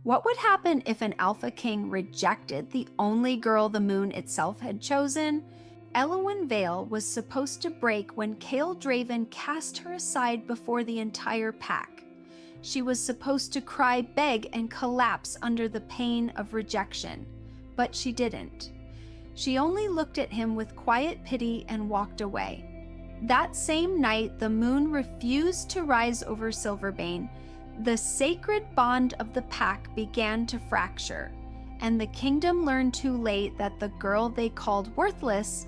What would happen if an Alpha King rejected the only girl the moon itself had chosen? Elowen Vale was supposed to break when Kael Draven cast her aside before the entire pack. She was supposed to cry, beg, and collapse under the pain of rejection, but she didn't. She only looked at him with quiet pity and walked away. That same night, the moon refused to rise over Silverbane. The sacred bond of the pack began to fracture, and the kingdom learned too late that the girl they called worthless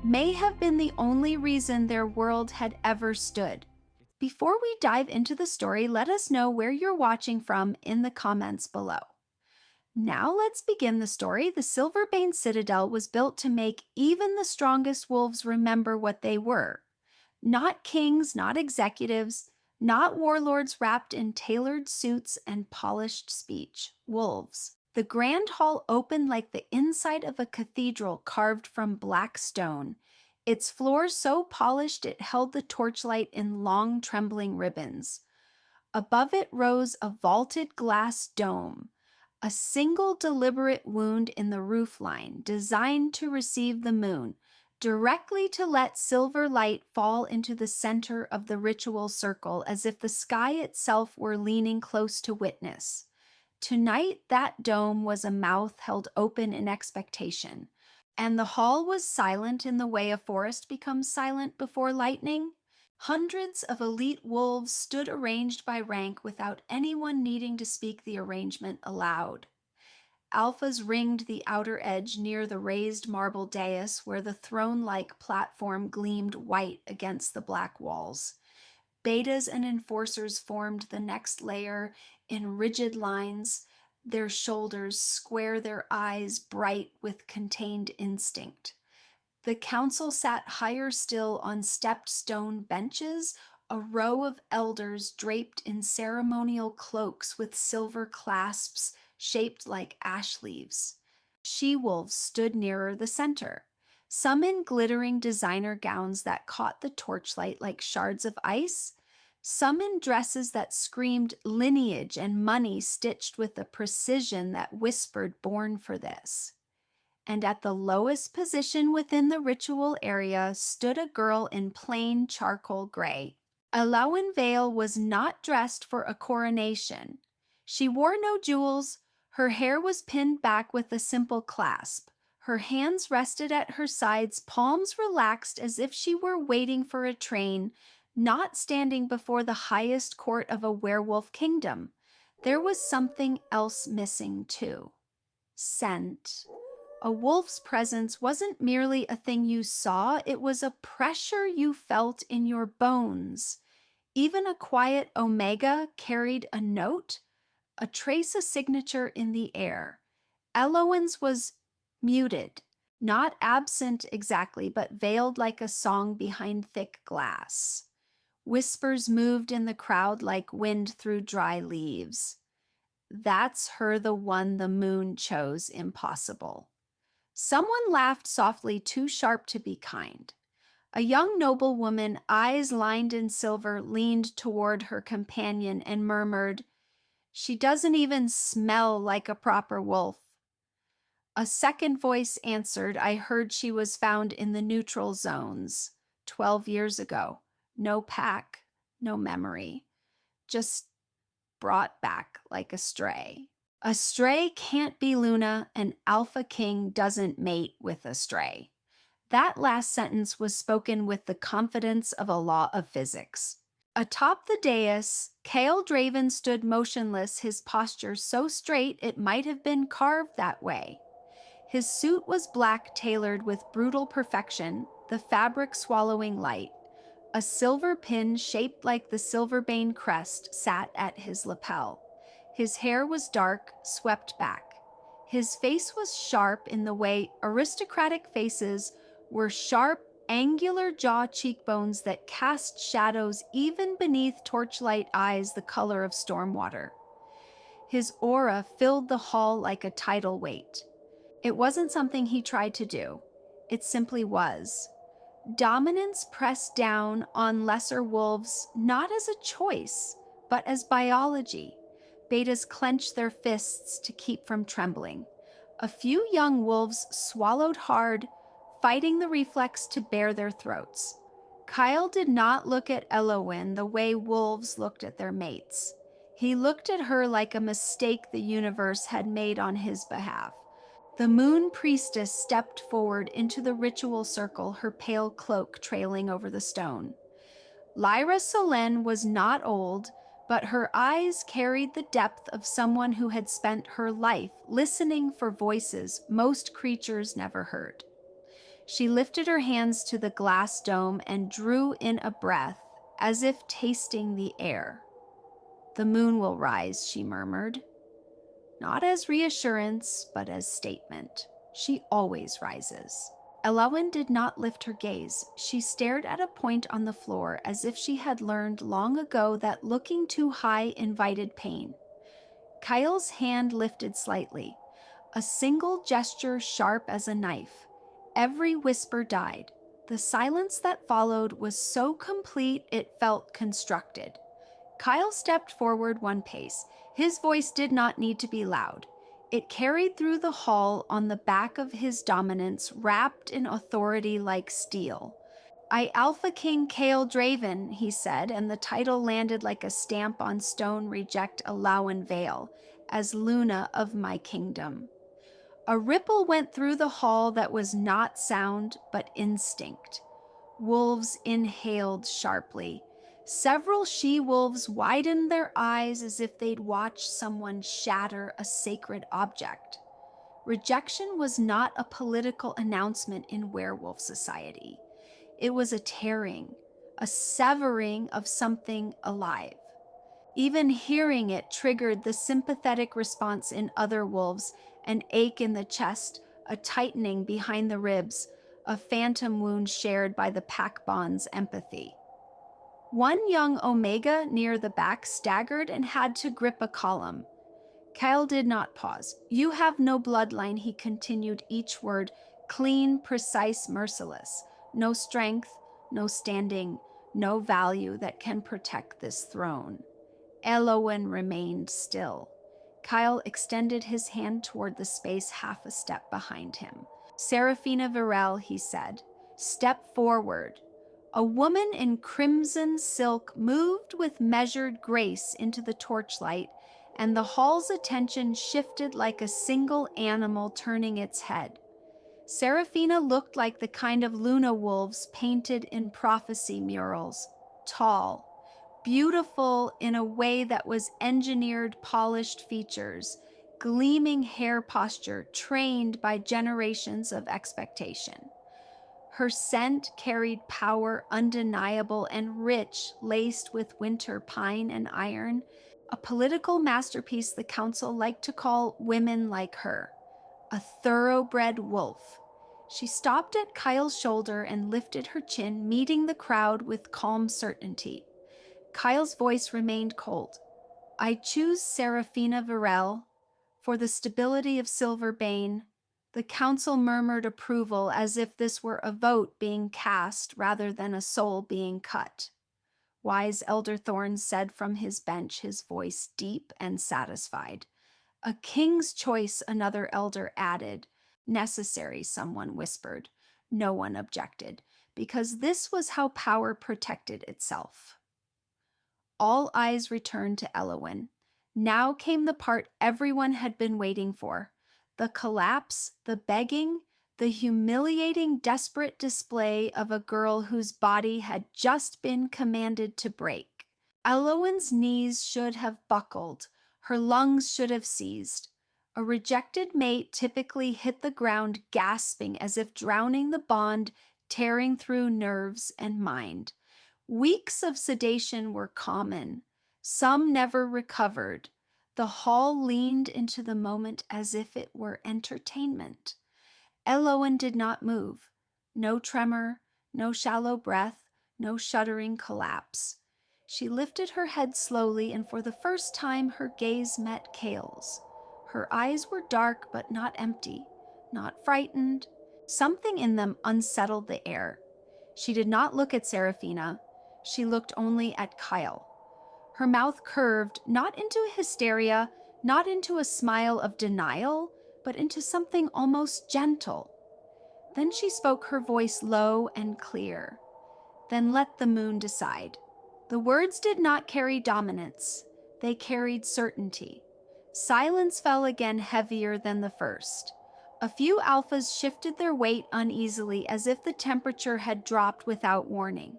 may have been the only reason their world had ever stood. Before we dive into the story, let us know where you're watching from in the comments below. Now let's begin the story. The Silverbane Citadel was built to make even the strongest wolves remember what they were. Not kings, not executives, not warlords wrapped in tailored suits and polished speech. Wolves. The grand hall opened like the inside of a cathedral carved from black stone. Its floor so polished it held the torchlight in long trembling ribbons. Above it rose a vaulted glass dome, a single deliberate wound in the roofline designed to receive the moon, directly to let silver light fall into the center of the ritual circle as if the sky itself were leaning close to witness. Tonight, that dome was a mouth held open in expectation, and the hall was silent in the way a forest becomes silent before lightning. Hundreds of elite wolves stood arranged by rank without anyone needing to speak the arrangement aloud. Alphas ringed the outer edge near the raised marble dais where the throne-like platform gleamed white against the black walls. Betas and enforcers formed the next layer in rigid lines, their shoulders square, their eyes bright with contained instinct. The council sat higher still on stepped stone benches, a row of elders draped in ceremonial cloaks with silver clasps shaped like ash leaves. She-wolves stood nearer the center, some in glittering designer gowns that caught the torchlight like shards of ice, some in dresses that screamed lineage and money stitched with a precision that whispered born for this. And at the lowest position within the ritual area stood a girl in plain charcoal gray. Elowen Vale was not dressed for a coronation. She wore no jewels. Her hair was pinned back with a simple clasp. Her hands rested at her sides, palms relaxed as if she were waiting for a train, not standing before the highest court of a werewolf kingdom. There was something else missing too. Scent. A wolf's presence wasn't merely a thing you saw, it was a pressure you felt in your bones. Even a quiet omega carried a note, a trace, a signature in the air. Elowen's was muted, not absent exactly, but veiled like a song behind thick glass. Whispers moved in the crowd like wind through dry leaves. That's her, the one the moon chose impossible. Someone laughed softly, too sharp to be kind. A young noblewoman, eyes lined in silver, leaned toward her companion and murmured, "She doesn't even smell like a proper wolf." A second voice answered, "I heard she was found in the neutral zones 12 years ago. No pack, no memory. Just brought back like a stray." A stray can't be Luna, an alpha king doesn't mate with a stray. That last sentence was spoken with the confidence of a law of physics. Atop the dais, Kael Draven stood motionless, his posture so straight it might have been carved that way. His suit was black, tailored with brutal perfection, the fabric swallowing light. A silver pin shaped like the Silverbane crest sat at his lapel. His hair was dark, swept back. His face was sharp in the way aristocratic faces were sharp, angular jaw cheekbones that cast shadows even beneath torchlight eyes the color of stormwater. His aura filled the hall like a tidal weight. It wasn't something he tried to do. It simply was. Dominance pressed down on lesser wolves not as a choice, but as biology. Betas clenched their fists to keep from trembling. A few young wolves swallowed hard, fighting the reflex to bare their throats. Kyle did not look at Elowen the way wolves looked at their mates. He looked at her like a mistake the universe had made on his behalf. The moon priestess stepped forward into the ritual circle, her pale cloak trailing over the stone. Lyra Solen was not old, but her eyes carried the depth of someone who had spent her life listening for voices most creatures never heard. She lifted her hands to the glass dome and drew in a breath, as if tasting the air. "The moon will rise," she murmured. Not as reassurance, but as statement. She always rises. Elowen did not lift her gaze. She stared at a point on the floor as if she had learned long ago that looking too high invited pain. Kyle's hand lifted slightly, a single gesture sharp as a knife. Every whisper died. The silence that followed was so complete it felt constructed. Kyle stepped forward one pace. His voice did not need to be loud. It carried through the hall on the back of his dominance, wrapped in authority like steel. "I Alpha King Kael Draven," he said, and the title landed like a stamp on stone. "Reject Elowen Vale as Luna of my kingdom." A ripple went through the hall that was not sound, but instinct. Wolves inhaled sharply. Several she-wolves widened their eyes as if they'd watched someone shatter a sacred object. Rejection was not a political announcement in werewolf society. It was a tearing, a severing of something alive. Even hearing it triggered the sympathetic response in other wolves, an ache in the chest, a tightening behind the ribs, a phantom wound shared by the pack bond's empathy. One young Omega near the back staggered and had to grip a column. Kyle did not pause. "You have no bloodline," he continued, each word clean, precise, merciless. "No strength, no standing, no value that can protect this throne." Elowen remained still. Kyle extended his hand toward the space half a step behind him. "Seraphina Varel," he said, "step forward." A woman in crimson silk moved with measured grace into the torchlight, and the hall's attention shifted like a single animal turning its head. Seraphina looked like the kind of Luna wolves painted in prophecy murals, tall, beautiful in a way that was engineered, polished features, gleaming hair posture trained by generations of expectation. Her scent carried power undeniable and rich, laced with winter pine and iron, a political masterpiece the council liked to call women like her, a thoroughbred wolf. She stopped at Kyle's shoulder and lifted her chin, meeting the crowd with calm certainty. Kyle's voice remained cold. "I choose Seraphina Varel for the stability of Silverbane." The council murmured approval as if this were a vote being cast rather than a soul being cut. Wise Elder Thorn said from his bench, his voice deep and satisfied. "A king's choice," another elder added. "Necessary," someone whispered. No one objected, because this was how power protected itself. All eyes returned to Elowen. Now came the part everyone had been waiting for. The collapse, the begging, the humiliating, desperate display of a girl whose body had just been commanded to break. Elowen's knees should have buckled, her lungs should have seized. A rejected mate typically hit the ground gasping as if drowning, the bond tearing through nerves and mind. Weeks of sedation were common. Some never recovered. The hall leaned into the moment as if it were entertainment. Elowen did not move. No tremor, no shallow breath, no shuddering collapse. She lifted her head slowly, and for the first time her gaze met Kale's. Her eyes were dark but not empty, not frightened. Something in them unsettled the air. She did not look at Seraphina. She looked only at Kyle. Her mouth curved, not into hysteria, not into a smile of denial, but into something almost gentle. Then she spoke, her voice low and clear. "Then let the moon decide." The words did not carry dominance. They carried certainty. Silence fell again, heavier than the first. A few alphas shifted their weight uneasily, as if the temperature had dropped without warning.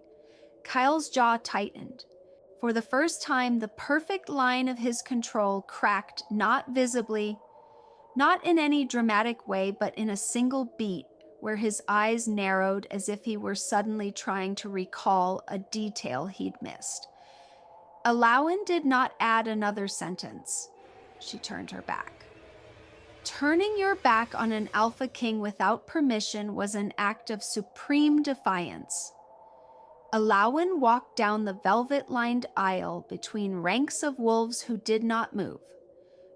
Kyle's jaw tightened. For the first time, the perfect line of his control cracked, not visibly, not in any dramatic way, but in a single beat, where his eyes narrowed as if he were suddenly trying to recall a detail he'd missed. Elowen did not add another sentence. She turned her back. Turning your back on an Alpha King without permission was an act of supreme defiance. Elowen walked down the velvet-lined aisle between ranks of wolves who did not move.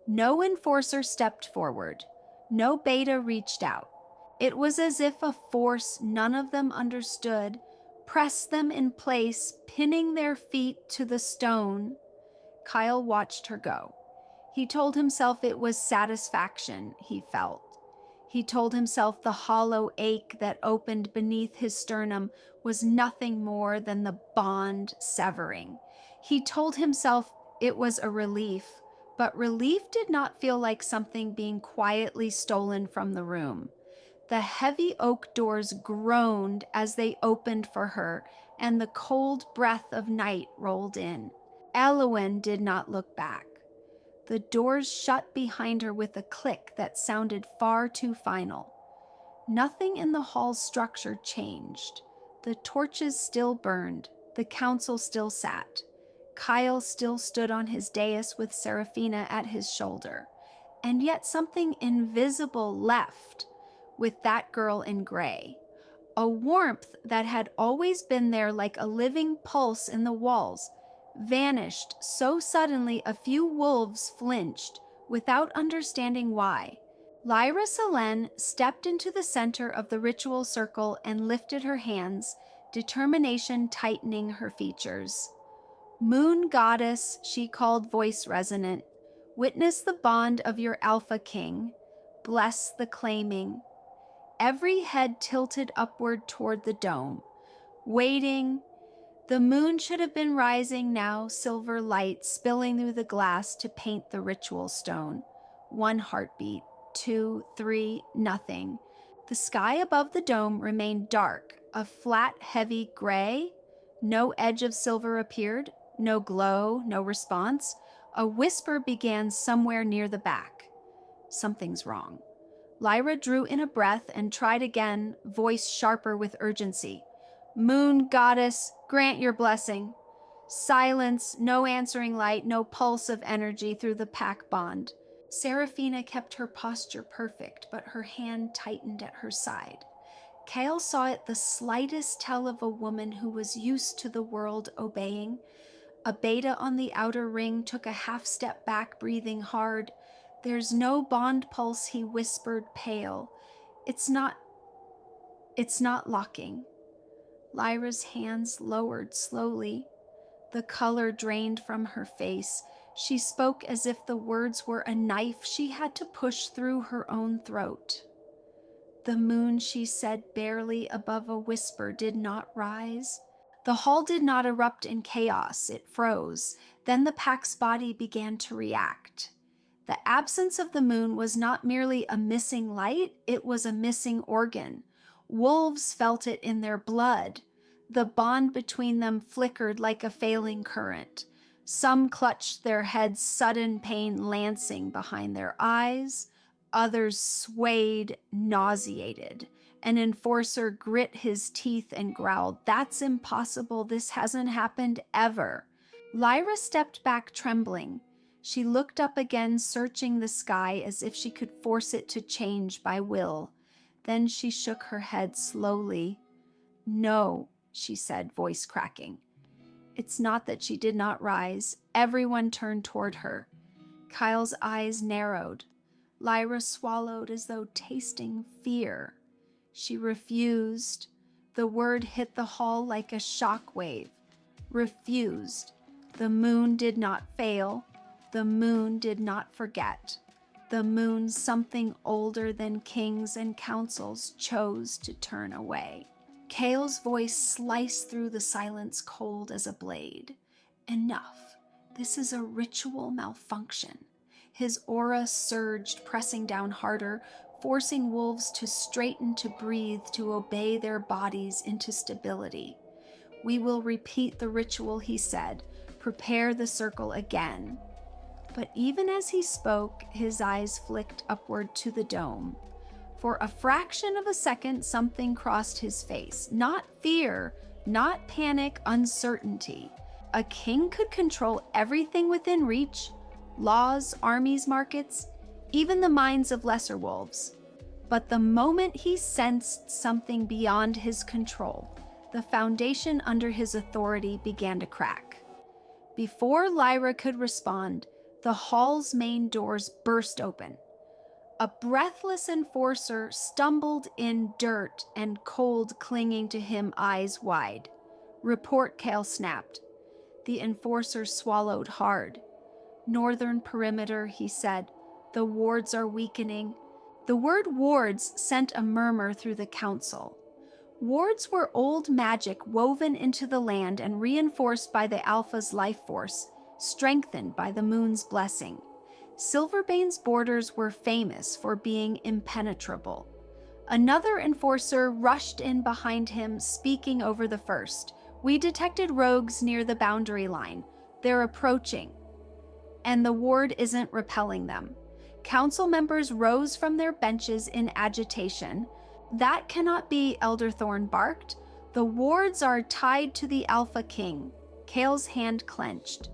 No enforcer stepped forward. No beta reached out. It was as if a force none of them understood pressed them in place, pinning their feet to the stone. Kyle watched her go. He told himself it was satisfaction he felt. He told himself the hollow ache that opened beneath his sternum was nothing more than the bond severing. He told himself it was a relief, but relief did not feel like something being quietly stolen from the room. The heavy oak doors groaned as they opened for her, and the cold breath of night rolled in. Elowen did not look back. The doors shut behind her with a click that sounded far too final. Nothing in the hall's structure changed. The torches still burned. The council still sat. Kyle still stood on his dais with Seraphina at his shoulder. And yet something invisible left with that girl in gray. A warmth that had always been there like a living pulse in the walls vanished so suddenly a few wolves flinched without understanding why. Lyra Selene stepped into the center of the ritual circle and lifted her hands, determination tightening her features. "Moon goddess," she called, voice resonant, "witness the bond of your Alpha King. Bless the claiming." Every head tilted upward toward the dome, waiting. The moon should have been rising now, silver light spilling through the glass to paint the ritual stone. 1 heartbeat, 2, 3, nothing. The sky above the dome remained dark, a flat, heavy gray. No edge of silver appeared, no glow, no response. A whisper began somewhere near the back. Something's wrong. Lyra drew in a breath and tried again, voice sharper with urgency. "Moon goddess, grant your blessing." Silence, no answering light, no pulse of energy through the pack bond. Seraphina kept her posture perfect, but her hand tightened at her side. Kale saw it, the slightest tell of a woman who was used to the world obeying. A beta on the outer ring took a half step back, breathing hard. "There's no bond pulse," he whispered, pale. It's not locking." Lyra's hands lowered slowly. The color drained from her face. She spoke as if the words were a knife she had to push through her own throat. "The moon," she said barely above a whisper, "did not rise." The hall did not erupt in chaos. It froze. Then the pack's body began to react. The absence of the moon was not merely a missing light, it was a missing organ. Wolves felt it in their blood. The bond between them flickered like a failing current. Some clutched their heads, sudden pain lancing behind their eyes. Others swayed, nauseated. An enforcer grit his teeth and growled, "That's impossible. This hasn't happened ever." Lyra stepped back, trembling. She looked up again, searching the sky as if she could force it to change by will. Then she shook her head slowly. "No," she said, voice cracking. It's not that she did not rise. Everyone turned toward her. Kyle's eyes narrowed. Lyra swallowed as though tasting fear. She refused. The word hit the hall like a shock wave. Refused. The moon did not fail. The moon did not forget. The moon, something older than kings and councils, chose to turn away. Kael's voice sliced through the silence cold as a blade. Enough. This is a ritual malfunction. His aura surged, pressing down harder, forcing wolves to straighten, to breathe, to obey their bodies into stability. We will repeat the ritual, he said. Prepare the circle again. But even as he spoke, his eyes flicked upward to the dome. For a fraction of a second, something crossed his face. Not fear, not panic, uncertainty. A king could control everything within reach: laws, armies, markets, even the minds of lesser wolves. But the moment he sensed something beyond his control, the foundation under his authority began to crack. Before Lyra could respond, the hall's main doors burst open. A breathless enforcer stumbled in, dirt and cold clinging to him, eyes wide. Report, Kale snapped. The enforcer swallowed hard. Northern perimeter, he said. The wards are weakening. The word wards sent a murmur through the council. Wards were old magic woven into the land and reinforced by the Alpha's life force, strengthened by the moon's blessing. Silverbane's borders were famous for being impenetrable. Another enforcer rushed in behind him, speaking over the first. We detected rogues near the boundary line. They're approaching. And the ward isn't repelling them. Council members rose from their benches in agitation. That cannot be, Elder Thorn barked. The wards are tied to the Alpha King. Kale's hand clenched.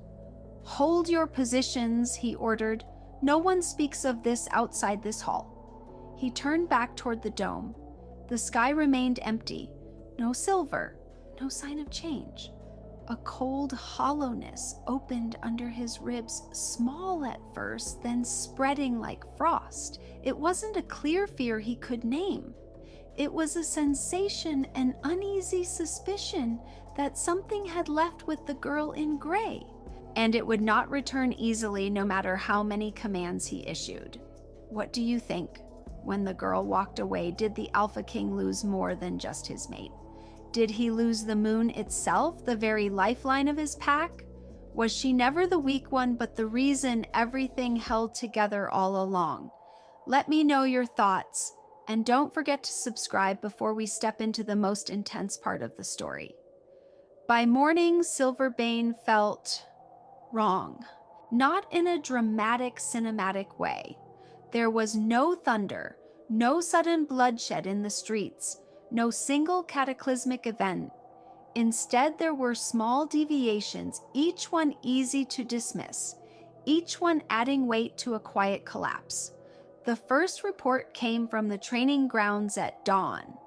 Hold your positions, he ordered. No one speaks of this outside this hall. He turned back toward the dome. The sky remained empty. No silver, no sign of change. A cold hollowness opened under his ribs, small at first, then spreading like frost. It wasn't a clear fear he could name. It was a sensation, an uneasy suspicion that something had left with the girl in gray, and it would not return easily no matter how many commands he issued. What do you think? When the girl walked away, did the Alpha King lose more than just his mate? Did he lose the moon itself, the very lifeline of his pack? Was she never the weak one, but the reason everything held together all along? Let me know your thoughts, and don't forget to subscribe before we step into the most intense part of the story. By morning, Silverbane felt wrong, not in a dramatic, cinematic way. There was no thunder, no sudden bloodshed in the streets, no single cataclysmic event. Instead, there were small deviations, each one easy to dismiss, each one adding weight to a quiet collapse. The first report came from the training grounds at dawn.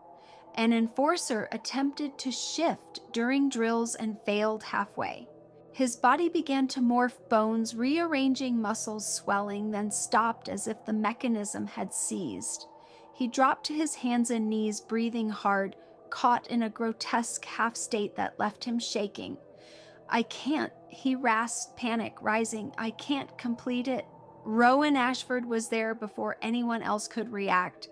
An enforcer attempted to shift during drills and failed halfway. His body began to morph, bones rearranging, muscles swelling, then stopped as if the mechanism had seized. He dropped to his hands and knees, breathing hard, caught in a grotesque half-state that left him shaking. I can't, he rasped, panic rising. I can't complete it. Rowan Ashford was there before anyone else could react.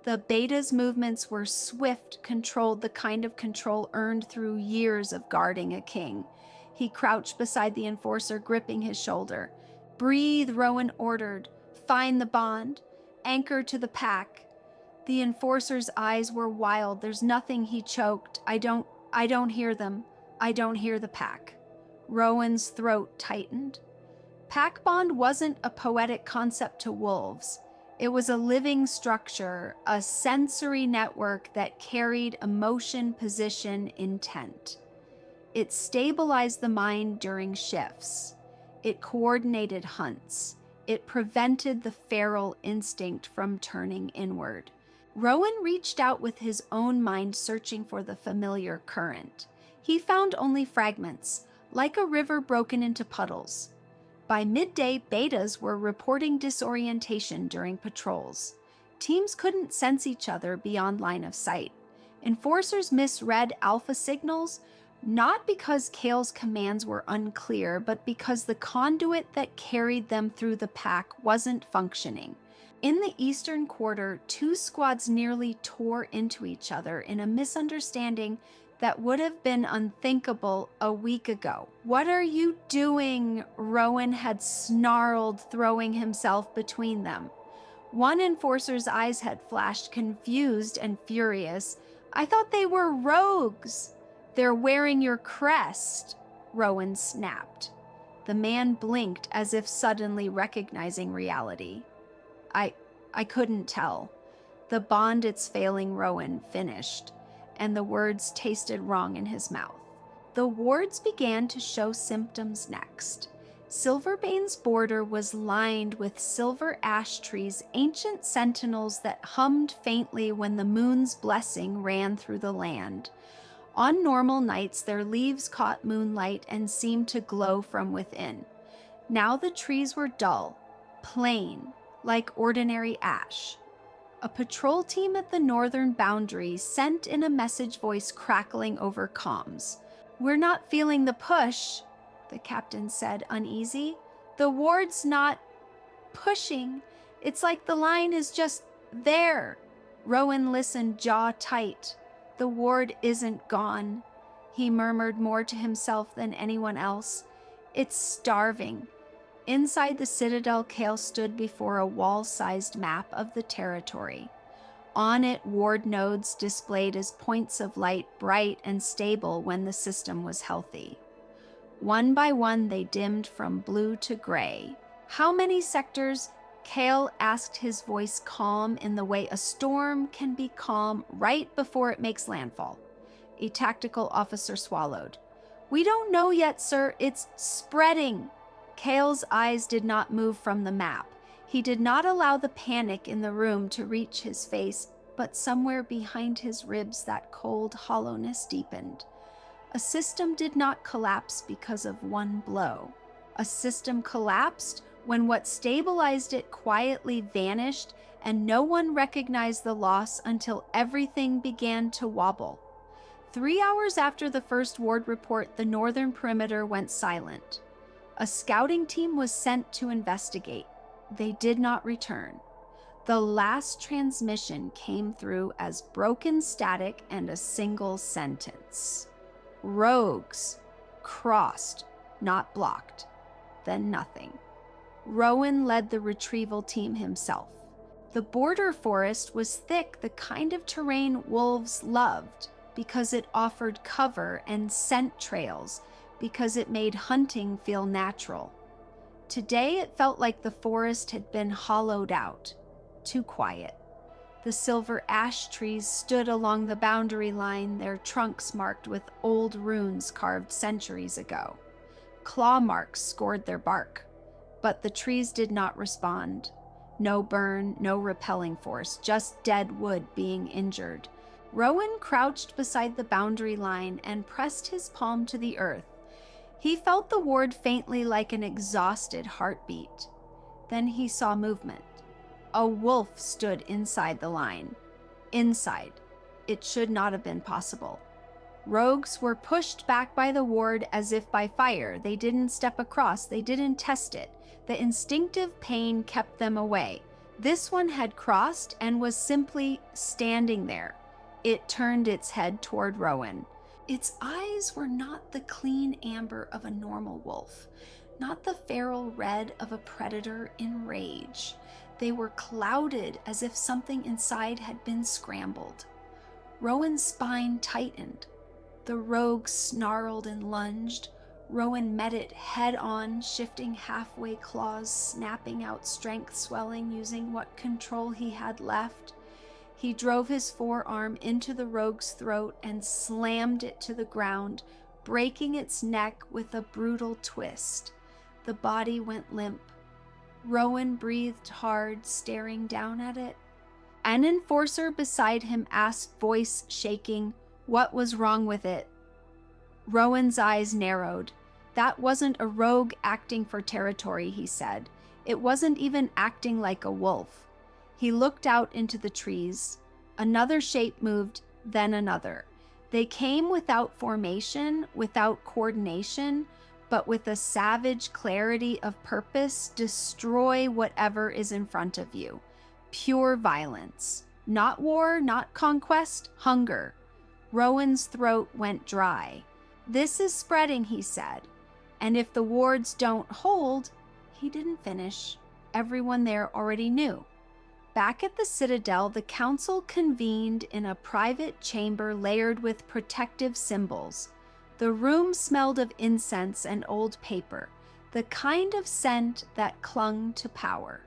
The beta's movements were swift, controlled, the kind of control earned through years of guarding a king. He crouched beside the enforcer, gripping his shoulder. Breathe, Rowan ordered. Find the bond. Anchor to the pack. The enforcer's eyes were wild. There's nothing, he choked. I don't hear them. I don't hear the pack. Rowan's throat tightened. Pack bond wasn't a poetic concept to wolves. It was a living structure, a sensory network that carried emotion, position, intent. It stabilized the mind during shifts. It coordinated hunts. It prevented the feral instinct from turning inward. Rowan reached out with his own mind, searching for the familiar current. He found only fragments, like a river broken into puddles. By midday, betas were reporting disorientation during patrols. Teams couldn't sense each other beyond line of sight. Enforcers misread alpha signals. Not because Kale's commands were unclear, but because the conduit that carried them through the pack wasn't functioning. In the eastern quarter, two squads nearly tore into each other in a misunderstanding that would have been unthinkable a week ago. "What are you doing?" Rowan had snarled, throwing himself between them. One enforcer's eyes had flashed, confused and furious. "I thought they were rogues." "They're wearing your crest," Rowan snapped. The man blinked as if suddenly recognizing reality. I couldn't tell. The bond it's failing Rowan finished, and the words tasted wrong in his mouth. The wards began to show symptoms next. Silverbane's border was lined with silver ash trees, ancient sentinels that hummed faintly when the moon's blessing ran through the land. On normal nights, their leaves caught moonlight and seemed to glow from within. Now the trees were dull, plain, like ordinary ash. A patrol team at the northern boundary sent in a message voice crackling over comms. "We're not feeling the push," the captain said, uneasy. "The ward's not pushing. It's like the line is just there." Rowan listened, jaw tight. "The ward isn't gone," he murmured more to himself than anyone else. "It's starving." Inside the citadel, Kale stood before a wall-sized map of the territory. On it, ward nodes displayed as points of light, bright and stable when the system was healthy. One by one, they dimmed from blue to gray. "How many sectors?" Kale asked, his voice calm in the way a storm can be calm right before it makes landfall. A tactical officer swallowed. "We don't know yet, sir. It's spreading." Kale's eyes did not move from the map. He did not allow the panic in the room to reach his face, but somewhere behind his ribs that cold hollowness deepened. A system did not collapse because of one blow. A system collapsed when what stabilized it quietly vanished, and no one recognized the loss until everything began to wobble. 3 hours after the first ward report, the northern perimeter went silent. A scouting team was sent to investigate. They did not return. The last transmission came through as broken static and a single sentence. "Rogues. Crossed, not blocked." Then nothing. Rowan led the retrieval team himself. The border forest was thick, the kind of terrain wolves loved, because it offered cover and scent trails, because it made hunting feel natural. Today it felt like the forest had been hollowed out, too quiet. The silver ash trees stood along the boundary line, their trunks marked with old runes carved centuries ago. Claw marks scored their bark, but the trees did not respond. No burn, no repelling force, just dead wood being injured. Rowan crouched beside the boundary line and pressed his palm to the earth. He felt the ward faintly like an exhausted heartbeat. Then he saw movement. A wolf stood inside the line. Inside. It should not have been possible. Rogues were pushed back by the ward as if by fire. They didn't step across. They didn't test it. The instinctive pain kept them away. This one had crossed and was simply standing there. It turned its head toward Rowan. Its eyes were not the clean amber of a normal wolf, not the feral red of a predator in rage. They were clouded as if something inside had been scrambled. Rowan's spine tightened. The rogue snarled and lunged. Rowan met it head on, shifting halfway claws, snapping out strength, swelling, using what control he had left. He drove his forearm into the rogue's throat and slammed it to the ground, breaking its neck with a brutal twist. The body went limp. Rowan breathed hard, staring down at it. An enforcer beside him asked, voice shaking, what was wrong with it. Rowan's eyes narrowed. That wasn't a rogue acting for territory, he said. It wasn't even acting like a wolf. He looked out into the trees. Another shape moved, then another. They came without formation, without coordination, but with a savage clarity of purpose. Destroy whatever is in front of you. Pure violence. Not war, not conquest, hunger. Rowan's throat went dry. This is spreading, he said. And if the wards don't hold, he didn't finish. Everyone there already knew. Back at the Citadel, the council convened in a private chamber layered with protective symbols. The room smelled of incense and old paper, the kind of scent that clung to power.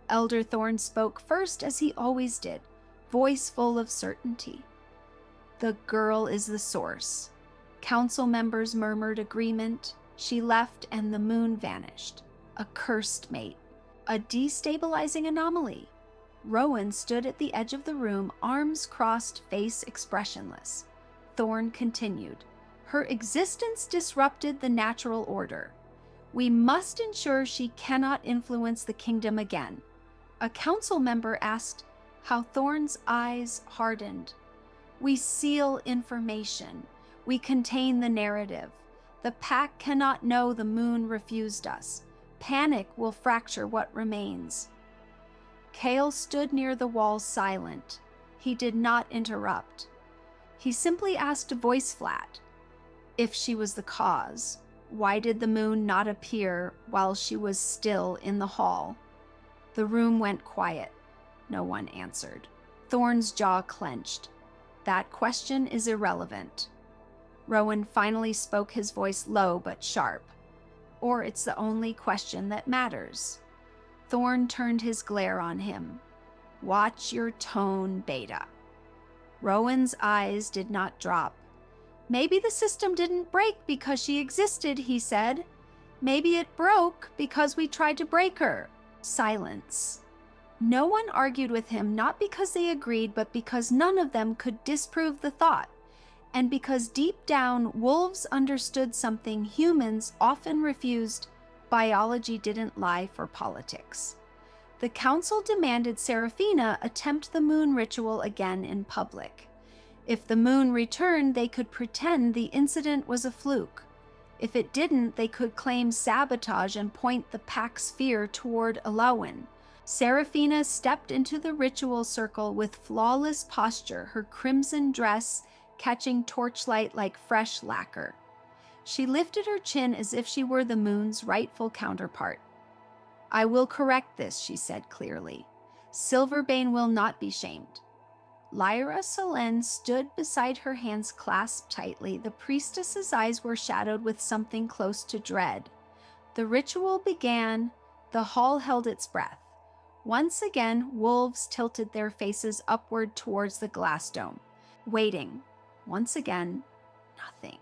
Elder Thorn spoke first, as he always did, voice full of certainty. The girl is the source. Council members murmured agreement. She left and the moon vanished. A cursed mate. A destabilizing anomaly. Rowan stood at the edge of the room, arms crossed, face expressionless. Thorn continued. Her existence disrupted the natural order. We must ensure she cannot influence the kingdom again. A council member asked how Thorn's eyes hardened. We seal information. We contain the narrative. The pack cannot know the moon refused us. Panic will fracture what remains. Kale stood near the wall silent. He did not interrupt. He simply asked, voice flat, if she was the cause. Why did the moon not appear while she was still in the hall? The room went quiet. No one answered. Thorn's jaw clenched. That question is irrelevant. Rowan finally spoke, his voice low but sharp. Or it's the only question that matters. Thorn turned his glare on him. Watch your tone, Beta. Rowan's eyes did not drop. Maybe the system didn't break because she existed, he said. Maybe it broke because we tried to break her. Silence. No one argued with him, not because they agreed, but because none of them could disprove the thought. And because deep down, wolves understood something humans often refused. Biology didn't lie for politics. The council demanded Seraphina attempt the moon ritual again in public. If the moon returned, they could pretend the incident was a fluke. If it didn't, they could claim sabotage and point the pack's fear toward Elowen. Seraphina stepped into the ritual circle with flawless posture, her crimson dress catching torchlight like fresh lacquer. She lifted her chin as if she were the moon's rightful counterpart. I will correct this, she said clearly. Silverbane will not be shamed. Lyra Solen stood beside her, hands clasped tightly. The priestess's eyes were shadowed with something close to dread. The ritual began. The hall held its breath. Once again, wolves tilted their faces upward towards the glass dome, waiting. Once again, nothing.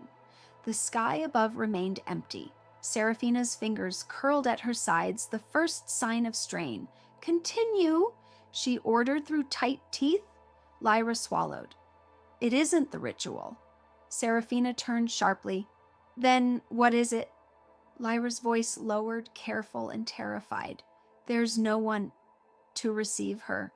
The sky above remained empty. Seraphina's fingers curled at her sides, the first sign of strain. Continue, she ordered through tight teeth. Lyra swallowed. It isn't the ritual. Seraphina turned sharply. Then what is it? Lyra's voice lowered, careful and terrified. There's no one to receive her.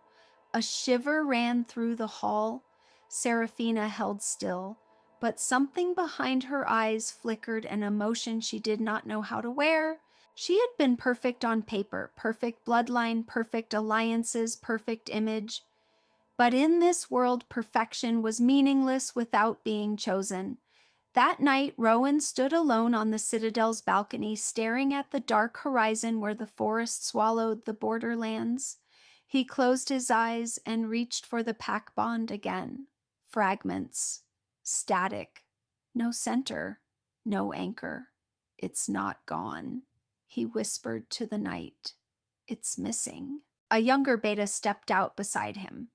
A shiver ran through the hall. Seraphina held still, but something behind her eyes flickered, an emotion she did not know how to wear. She had been perfect on paper, perfect bloodline, perfect alliances, perfect image. But in this world, perfection was meaningless without being chosen. That night, Rowan stood alone on the Citadel's balcony, staring at the dark horizon where the forest swallowed the borderlands. He closed his eyes and reached for the pack bond again. Fragments. Static. No center. No anchor. It's not gone. He whispered to the night. It's missing. A younger Beta stepped out beside him.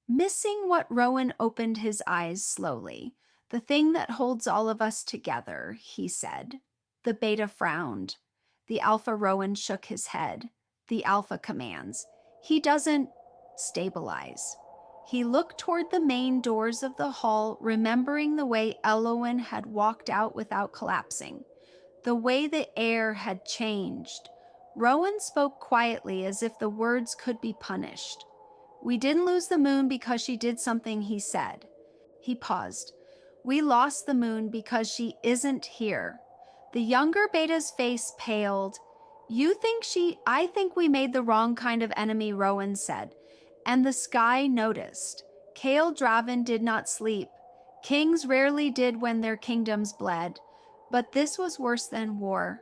Missing what? Rowan opened his eyes slowly. The thing that holds all of us together, he said. The Beta frowned. The Alpha Rowan shook his head. The Alpha commands. He doesn't stabilize. He looked toward the main doors of the hall, remembering the way Elowen had walked out without collapsing. The way the air had changed. Rowan spoke quietly, as if the words could be punished. We didn't lose the moon because she did something, he said. He paused. We lost the moon because she isn't here. The younger beta's face paled. I think we made the wrong kind of enemy, Rowan said. And the sky noticed. Kael Draven did not sleep. Kings rarely did when their kingdoms bled. But this was worse than war.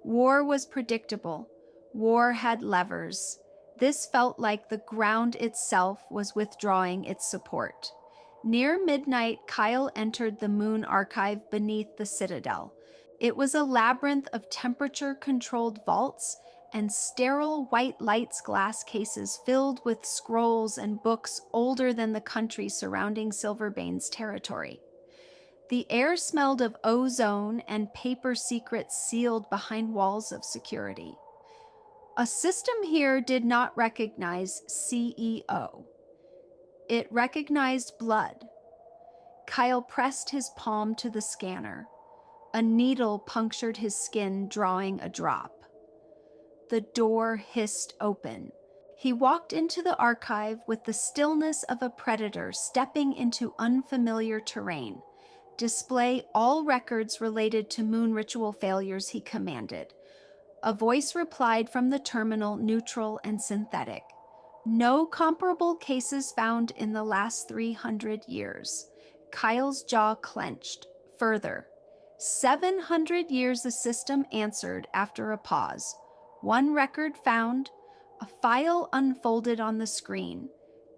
War was predictable. War had levers. This felt like the ground itself was withdrawing its support. Near midnight, Kyle entered the moon archive beneath the citadel. It was a labyrinth of temperature-controlled vaults and sterile white lights glass cases filled with scrolls and books older than the country surrounding Silverbane's territory. The air smelled of ozone and paper secrets sealed behind walls of security. A system here did not recognize CEO. It recognized blood. Kyle pressed his palm to the scanner. A needle punctured his skin, drawing a drop. The door hissed open. He walked into the archive with the stillness of a predator stepping into unfamiliar terrain. Display all records related to moon ritual failures, he commanded. A voice replied from the terminal, neutral and synthetic. No comparable cases found in the last 300 years. Kyle's jaw clenched. Further. 700 years, the system answered after a pause. One record found. A file unfolded on the screen.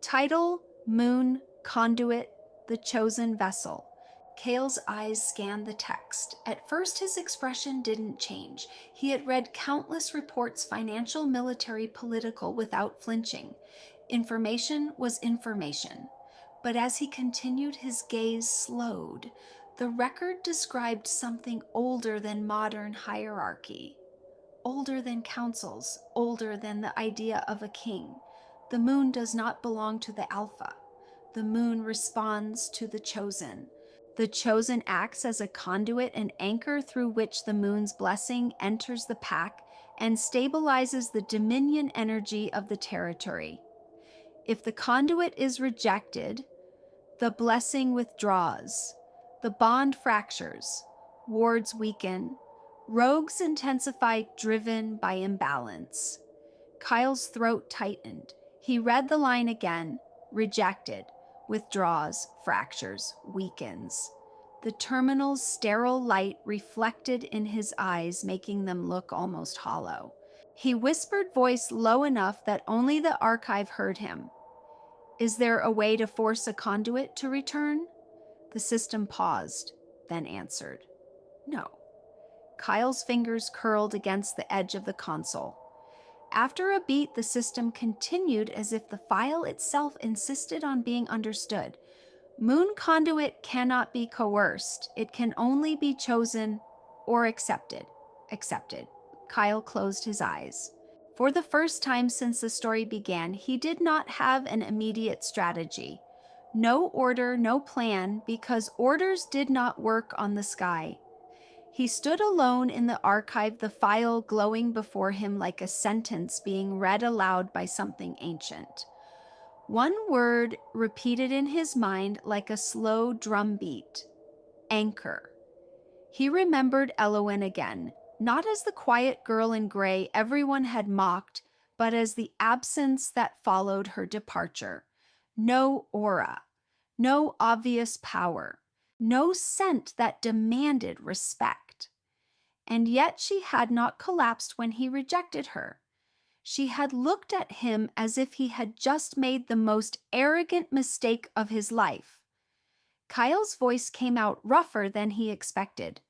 Title, Moon, Conduit, The Chosen Vessel. Kale's eyes scanned the text. At first, his expression didn't change. He had read countless reports, financial, military, political, without flinching. Information was information. But as he continued, his gaze slowed. The record described something older than modern hierarchy. Older than councils, older than the idea of a king. The moon does not belong to the Alpha. The moon responds to the chosen. The chosen acts as a conduit and anchor through which the moon's blessing enters the pack and stabilizes the dominion energy of the territory. If the conduit is rejected, the blessing withdraws. The bond fractures. Wards weaken. Rogues intensify, driven by imbalance. Kyle's throat tightened. He read the line again. Rejected. Withdraws, fractures, weakens. The terminal's sterile light reflected in his eyes, making them look almost hollow. He whispered, voice low enough that only the archive heard him. Is there a way to force a conduit to return? The system paused, then answered. No. Kyle's fingers curled against the edge of the console. After a beat, the system continued as if the file itself insisted on being understood. Moon conduit cannot be coerced. It can only be chosen or accepted. Accepted. Kyle closed his eyes. For the first time since the story began, he did not have an immediate strategy. No order, no plan, because orders did not work on the sky. He stood alone in the archive, the file glowing before him like a sentence being read aloud by something ancient. One word repeated in his mind like a slow drum beat. Anchor. He remembered Elowen again, not as the quiet girl in gray everyone had mocked, but as the absence that followed her departure. No aura. No obvious power. No scent that demanded respect. And yet she had not collapsed when he rejected her. She had looked at him as if he had just made the most arrogant mistake of his life. Kyle's voice came out rougher than he expected.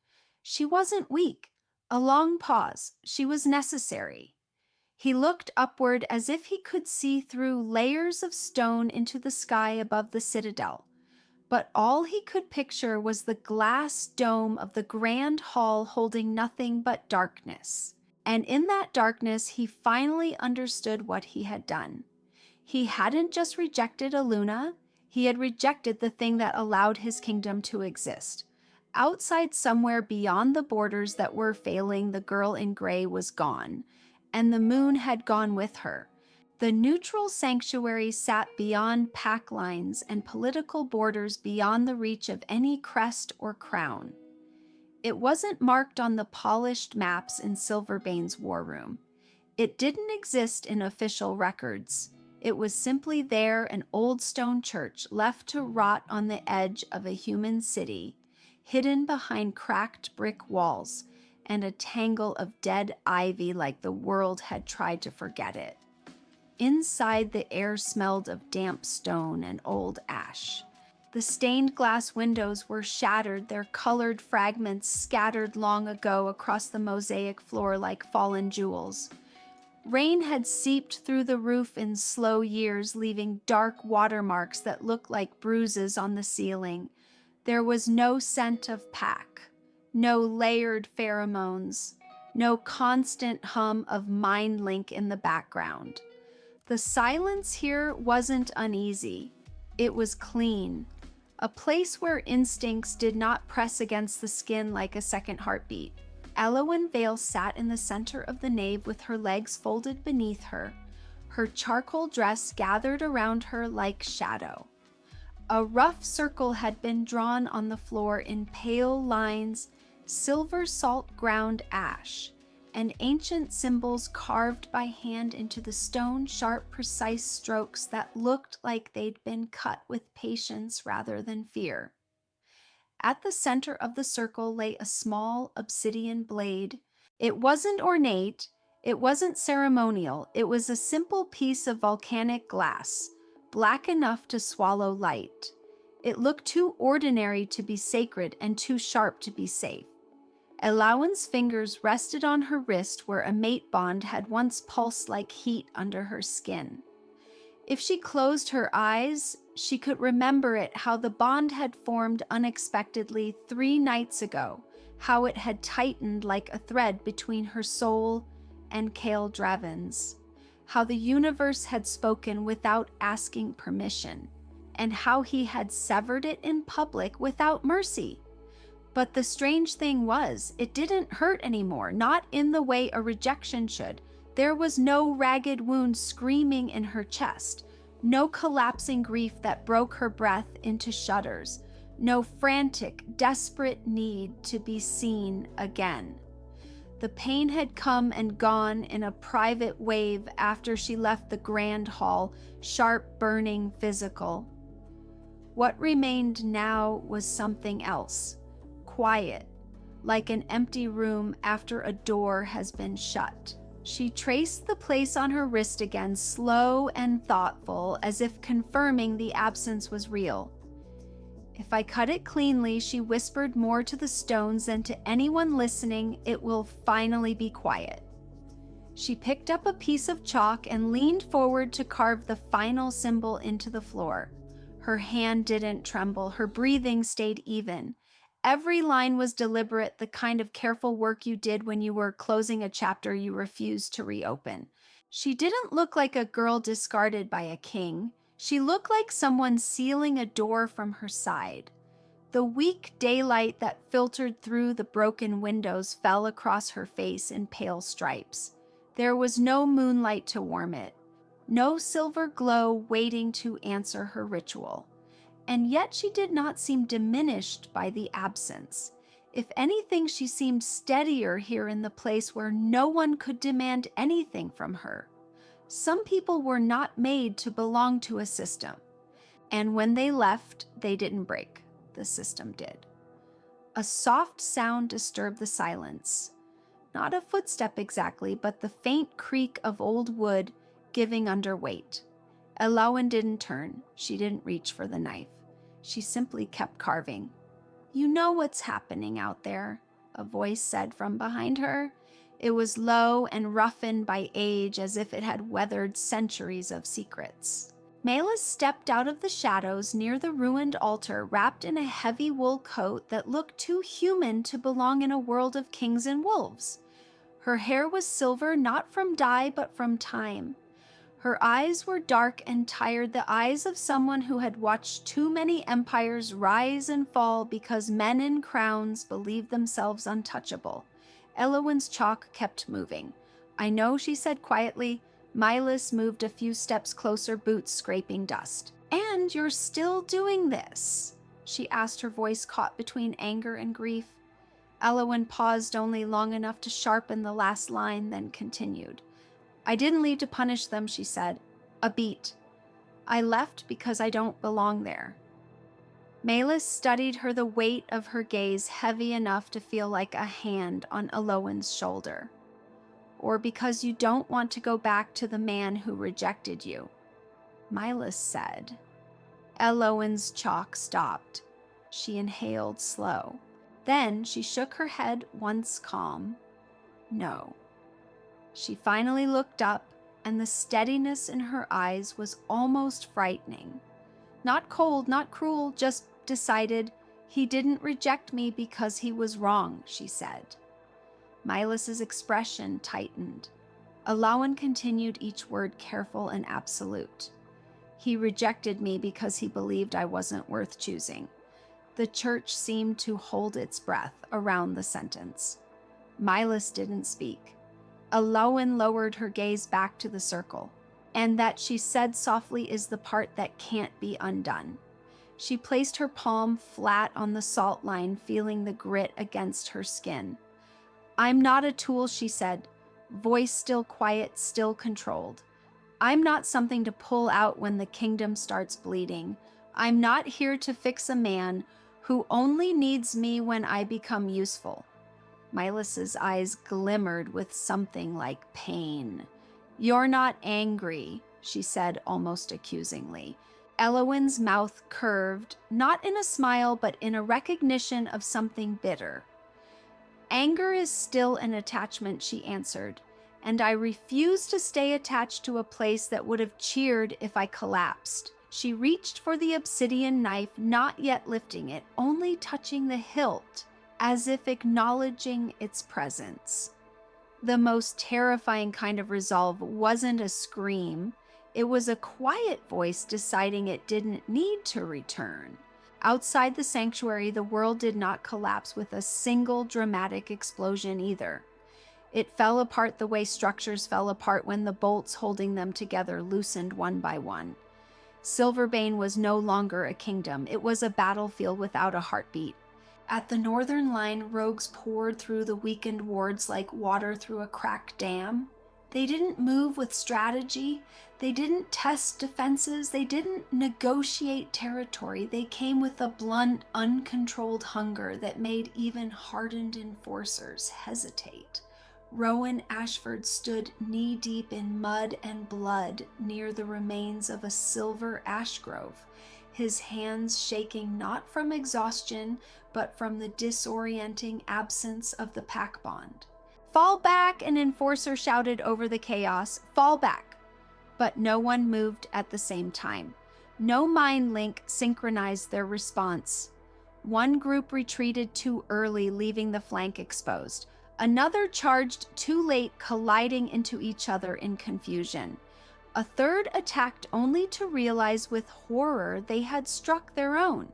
She wasn't weak. A long pause. She was necessary. He looked upward as if he could see through layers of stone into the sky above the citadel. But all he could picture was the glass dome of the grand hall holding nothing but darkness. And in that darkness, he finally understood what he had done. He hadn't just rejected Aluna, he had rejected the thing that allowed his kingdom to exist. Outside, somewhere beyond the borders that were failing, the girl in gray was gone, and the moon had gone with her. The neutral sanctuary sat beyond pack lines and political borders beyond the reach of any crest or crown. It wasn't marked on the polished maps in Silverbane's war room. It didn't exist in official records. It was simply there, an old stone church left to rot on the edge of a human city, hidden behind cracked brick walls and a tangle of dead ivy like the world had tried to forget it. Inside, the air smelled of damp stone and old ash. The stained glass windows were shattered, their colored fragments scattered long ago across the mosaic floor like fallen jewels. Rain had seeped through the roof in slow years, leaving dark watermarks that looked like bruises on the ceiling. There was no scent of pack, no layered pheromones, no constant hum of mind link in the background. The silence here wasn't uneasy. It was clean, a place where instincts did not press against the skin like a second heartbeat. Elowen Vale sat in the center of the nave with her legs folded beneath her, her charcoal dress gathered around her like shadow. A rough circle had been drawn on the floor in pale lines, silver salt ground ash, and ancient symbols carved by hand into the stone, sharp, precise strokes that looked like they'd been cut with patience rather than fear. At the center of the circle lay a small obsidian blade. It wasn't ornate, it wasn't ceremonial, it was a simple piece of volcanic glass, black enough to swallow light. It looked too ordinary to be sacred and too sharp to be safe. Elowen's fingers rested on her wrist where a mate bond had once pulsed like heat under her skin. If she closed her eyes, she could remember it, how the bond had formed unexpectedly 3 nights ago, how it had tightened like a thread between her soul and Kael Draven's, how the universe had spoken without asking permission, and how he had severed it in public without mercy. But the strange thing was, it didn't hurt anymore, not in the way a rejection should. There was no ragged wound screaming in her chest, no collapsing grief that broke her breath into shudders, no frantic, desperate need to be seen again. The pain had come and gone in a private wave after she left the grand hall, sharp, burning, physical. What remained now was something else. Quiet, like an empty room after a door has been shut. She traced the place on her wrist again, slow and thoughtful, as if confirming the absence was real. If I cut it cleanly, she whispered more to the stones than to anyone listening, it will finally be quiet. She picked up a piece of chalk and leaned forward to carve the final symbol into the floor. Her hand didn't tremble, her breathing stayed even. Every line was deliberate, the kind of careful work you did when you were closing a chapter you refused to reopen. She didn't look like a girl discarded by a king. She looked like someone sealing a door from her side. The weak daylight that filtered through the broken windows fell across her face in pale stripes. There was no moonlight to warm it, no silver glow waiting to answer her ritual. And yet she did not seem diminished by the absence. If anything, she seemed steadier here in the place where no one could demand anything from her. Some people were not made to belong to a system. And when they left, they didn't break. The system did. A soft sound disturbed the silence. Not a footstep exactly, but the faint creak of old wood giving under weight. Elowen didn't turn. She didn't reach for the knife. She simply kept carving. "You know what's happening out there," a voice said from behind her. It was low and roughened by age, as if it had weathered centuries of secrets. Malus stepped out of the shadows near the ruined altar, wrapped in a heavy wool coat that looked too human to belong in a world of kings and wolves. Her hair was silver, not from dye, but from time. Her eyes were dark and tired, the eyes of someone who had watched too many empires rise and fall because men in crowns believed themselves untouchable. Elowen's chalk kept moving. "I know," she said quietly, Milas moved a few steps closer, boots scraping dust. "And you're still doing this?" she asked, her voice caught between anger and grief. Elowen paused only long enough to sharpen the last line, then continued. "I didn't leave to punish them," she said. "A beat. I left because I don't belong there." Malis studied her, the weight of her gaze heavy enough to feel like a hand on Elowen's shoulder. "Or because you don't want to go back to the man who rejected you," Milas said. Elowen's chalk stopped. She inhaled slow. Then she shook her head, once calm. "No." She finally looked up, and the steadiness in her eyes was almost frightening. Not cold, not cruel, just decided. "He didn't reject me because he was wrong," she said. Milas's expression tightened. Elowen continued, each word careful and absolute. "He rejected me because he believed I wasn't worth choosing." The church seemed to hold its breath around the sentence. Milas didn't speak. Elowen lowered her gaze back to the circle. "And that," she said softly, "is the part that can't be undone." She placed her palm flat on the salt line, feeling the grit against her skin. "I'm not a tool," she said, voice still quiet, still controlled. "I'm not something to pull out when the kingdom starts bleeding. I'm not here to fix a man who only needs me when I become useful." Milas's eyes glimmered with something like pain. "You're not angry," she said almost accusingly. Elowen's mouth curved, not in a smile, but in a recognition of something bitter. "Anger is still an attachment," she answered, "and I refuse to stay attached to a place that would have cheered if I collapsed." She reached for the obsidian knife, not yet lifting it, only touching the hilt, as if acknowledging its presence. The most terrifying kind of resolve wasn't a scream. It was a quiet voice deciding it didn't need to return. Outside the sanctuary, the world did not collapse with a single dramatic explosion either. It fell apart the way structures fell apart when the bolts holding them together loosened one by one. Silverbane was no longer a kingdom. It was a battlefield without a heartbeat. At the northern line, rogues poured through the weakened wards like water through a cracked dam. They didn't move with strategy. They didn't test defenses. They didn't negotiate territory. They came with a blunt, uncontrolled hunger that made even hardened enforcers hesitate. Rowan Ashford stood knee-deep in mud and blood near the remains of a silver ash grove, his hands shaking not from exhaustion, but from the disorienting absence of the pack bond. "Fall back!" an enforcer shouted over the chaos. "Fall back!" But no one moved at the same time. No mind link synchronized their response. One group retreated too early, leaving the flank exposed. Another charged too late, colliding into each other in confusion. A third attacked only to realize with horror they had struck their own.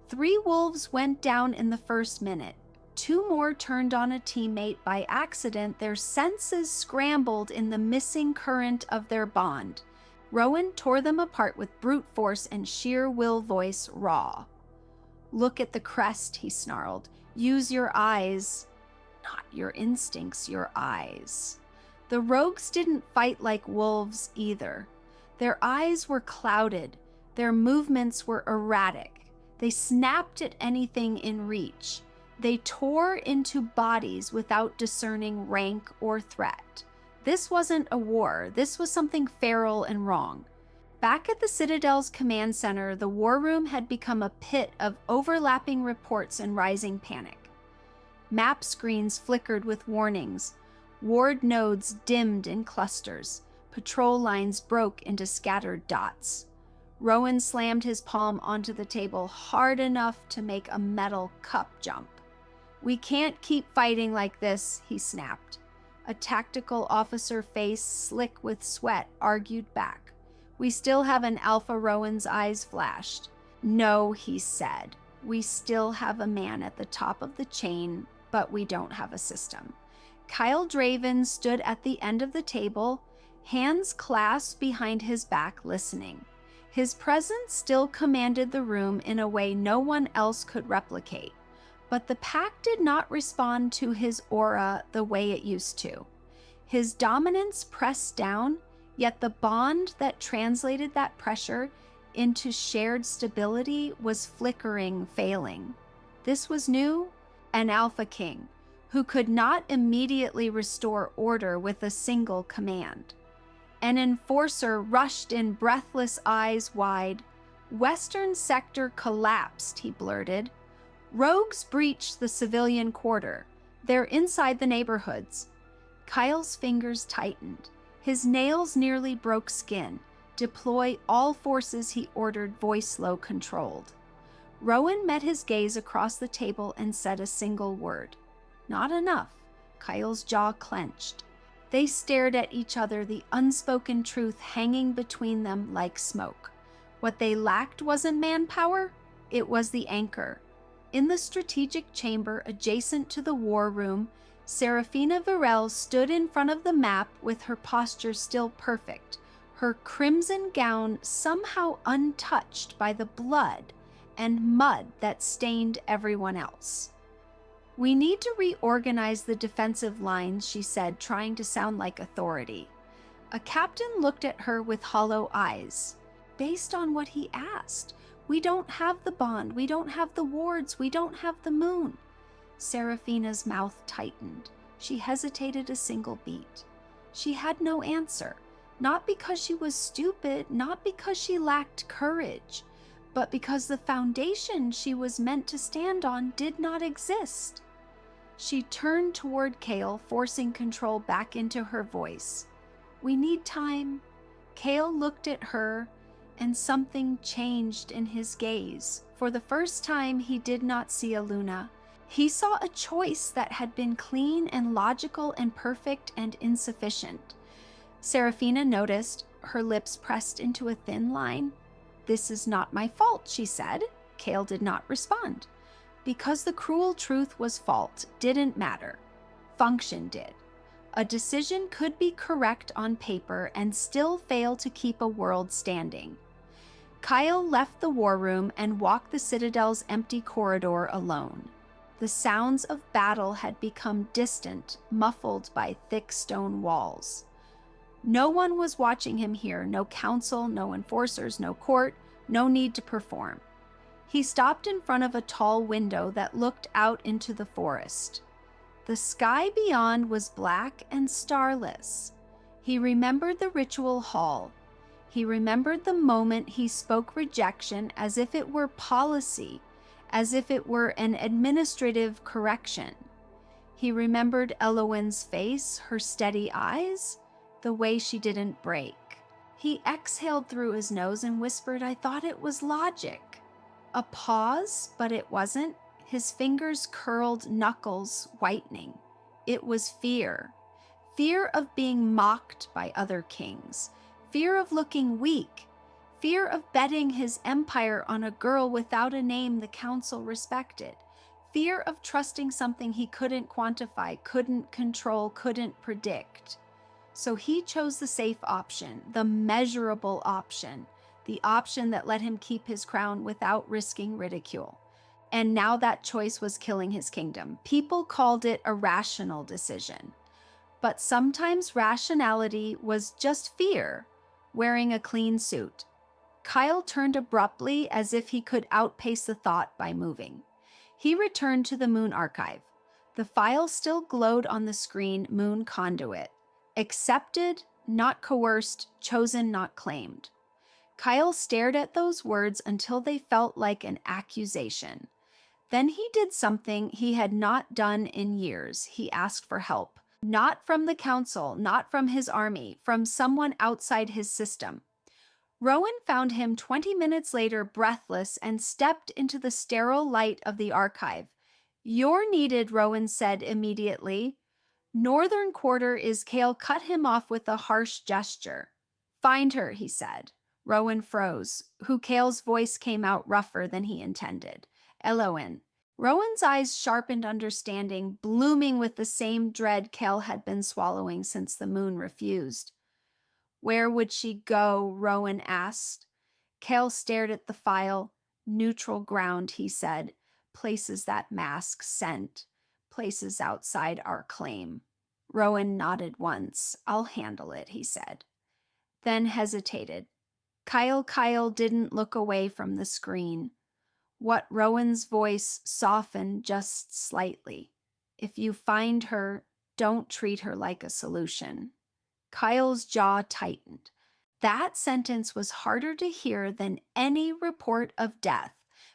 3 wolves went down in the first minute. 2 more turned on a teammate by accident, their senses scrambled in the missing current of their bond. Rowan tore them apart with brute force and sheer will, voice raw. "Look at the crest," he snarled. "Use your eyes." Not your instincts, your eyes. The rogues didn't fight like wolves either. Their eyes were clouded. Their movements were erratic. They snapped at anything in reach. They tore into bodies without discerning rank or threat. This wasn't a war. This was something feral and wrong. Back at the Citadel's command center, the war room had become a pit of overlapping reports and rising panic. Map screens flickered with warnings. Ward nodes dimmed in clusters. Patrol lines broke into scattered dots. Rowan slammed his palm onto the table hard enough to make a metal cup jump. "We can't keep fighting like this," he snapped. A tactical officer face, slick with sweat, argued back. "We still have an alpha." Rowan's eyes flashed. "No," he said. "We still have a man at the top of the chain, but we don't have a system." Kael Draven stood at the end of the table, hands clasped behind his back, listening. His presence still commanded the room in a way no one else could replicate, but the pack did not respond to his aura the way it used to. His dominance pressed down, yet the bond that translated that pressure into shared stability was flickering, failing. This was new, an Alpha King, who could not immediately restore order with a single command. An enforcer rushed in, breathless, eyes wide. "Western sector collapsed," he blurted. "Rogues breached the civilian quarter. They're inside the neighborhoods." Kyle's fingers tightened. His nails nearly broke skin. "Deploy all forces," he ordered, voice low, controlled. Rowan met his gaze across the table and said a single word. "Not enough." Kyle's jaw clenched. They stared at each other, the unspoken truth hanging between them like smoke. What they lacked wasn't manpower, it was the anchor. In the strategic chamber adjacent to the war room, Serafina Varel stood in front of the map with her posture still perfect, her crimson gown somehow untouched by the blood and mud that stained everyone else. "We need to reorganize the defensive lines," she said, trying to sound like authority. A captain looked at her with hollow eyes. "Based on what he asked. We don't have the bond, we don't have the wards, we don't have the moon." Serafina's mouth tightened. She hesitated a single beat. She had no answer, not because she was stupid, not because she lacked courage, but because the foundation she was meant to stand on did not exist. She turned toward Kale, forcing control back into her voice. "We need time." Kale looked at her, and something changed in his gaze. For the first time, he did not see a Luna. He saw a choice that had been clean and logical and perfect and insufficient. Serafina noticed, her lips pressed into a thin line. "This is not my fault," she said. Kale did not respond. Because the cruel truth was fault didn't matter. Function did. A decision could be correct on paper and still fail to keep a world standing. Kyle left the war room and walked the Citadel's empty corridor alone. The sounds of battle had become distant, muffled by thick stone walls. No one was watching him here, no council, no enforcers, no court, no need to perform. He stopped in front of a tall window that looked out into the forest. The sky beyond was black and starless. He remembered the ritual hall. He remembered the moment he spoke rejection as if it were policy, as if it were an administrative correction. He remembered Elowen's face, her steady eyes, the way she didn't break. He exhaled through his nose and whispered, "I thought it was logic." A pause, but it wasn't. His fingers curled, knuckles whitening. It was fear. Fear of being mocked by other kings. Fear of looking weak. Fear of betting his empire on a girl without a name the council respected. Fear of trusting something he couldn't quantify, couldn't control, couldn't predict. So he chose the safe option, the measurable option, the option that let him keep his crown without risking ridicule. And now that choice was killing his kingdom. People called it a rational decision. But sometimes rationality was just fear, wearing a clean suit. Kyle turned abruptly as if he could outpace the thought by moving. He returned to the Moon archive. The file still glowed on the screen, Moon Conduit. Accepted, not coerced, chosen, not claimed. Kyle stared at those words until they felt like an accusation. Then he did something he had not done in years. He asked for help. Not from the council, not from his army, from someone outside his system. Rowan found him 20 minutes later, breathless, and stepped into the sterile light of the archive. "You're needed," Rowan said immediately. "Northern Quarter is..." Kale cut him off with a harsh gesture. "Find her," he said. Rowan froze. Kale's voice came out rougher than he intended. "Elowen." Rowan's eyes sharpened understanding, blooming with the same dread Kale had been swallowing since the moon refused. Where would she go? Rowan asked. Kale stared at the file. Neutral ground, he said. Places that mask scent. Places outside our claim. Rowan nodded once. I'll handle it, he said. Then hesitated. Kyle didn't look away from the screen. What Rowan's voice softened just slightly. If you find her, don't treat her like a solution. Kyle's jaw tightened. That sentence was harder to hear than any report of death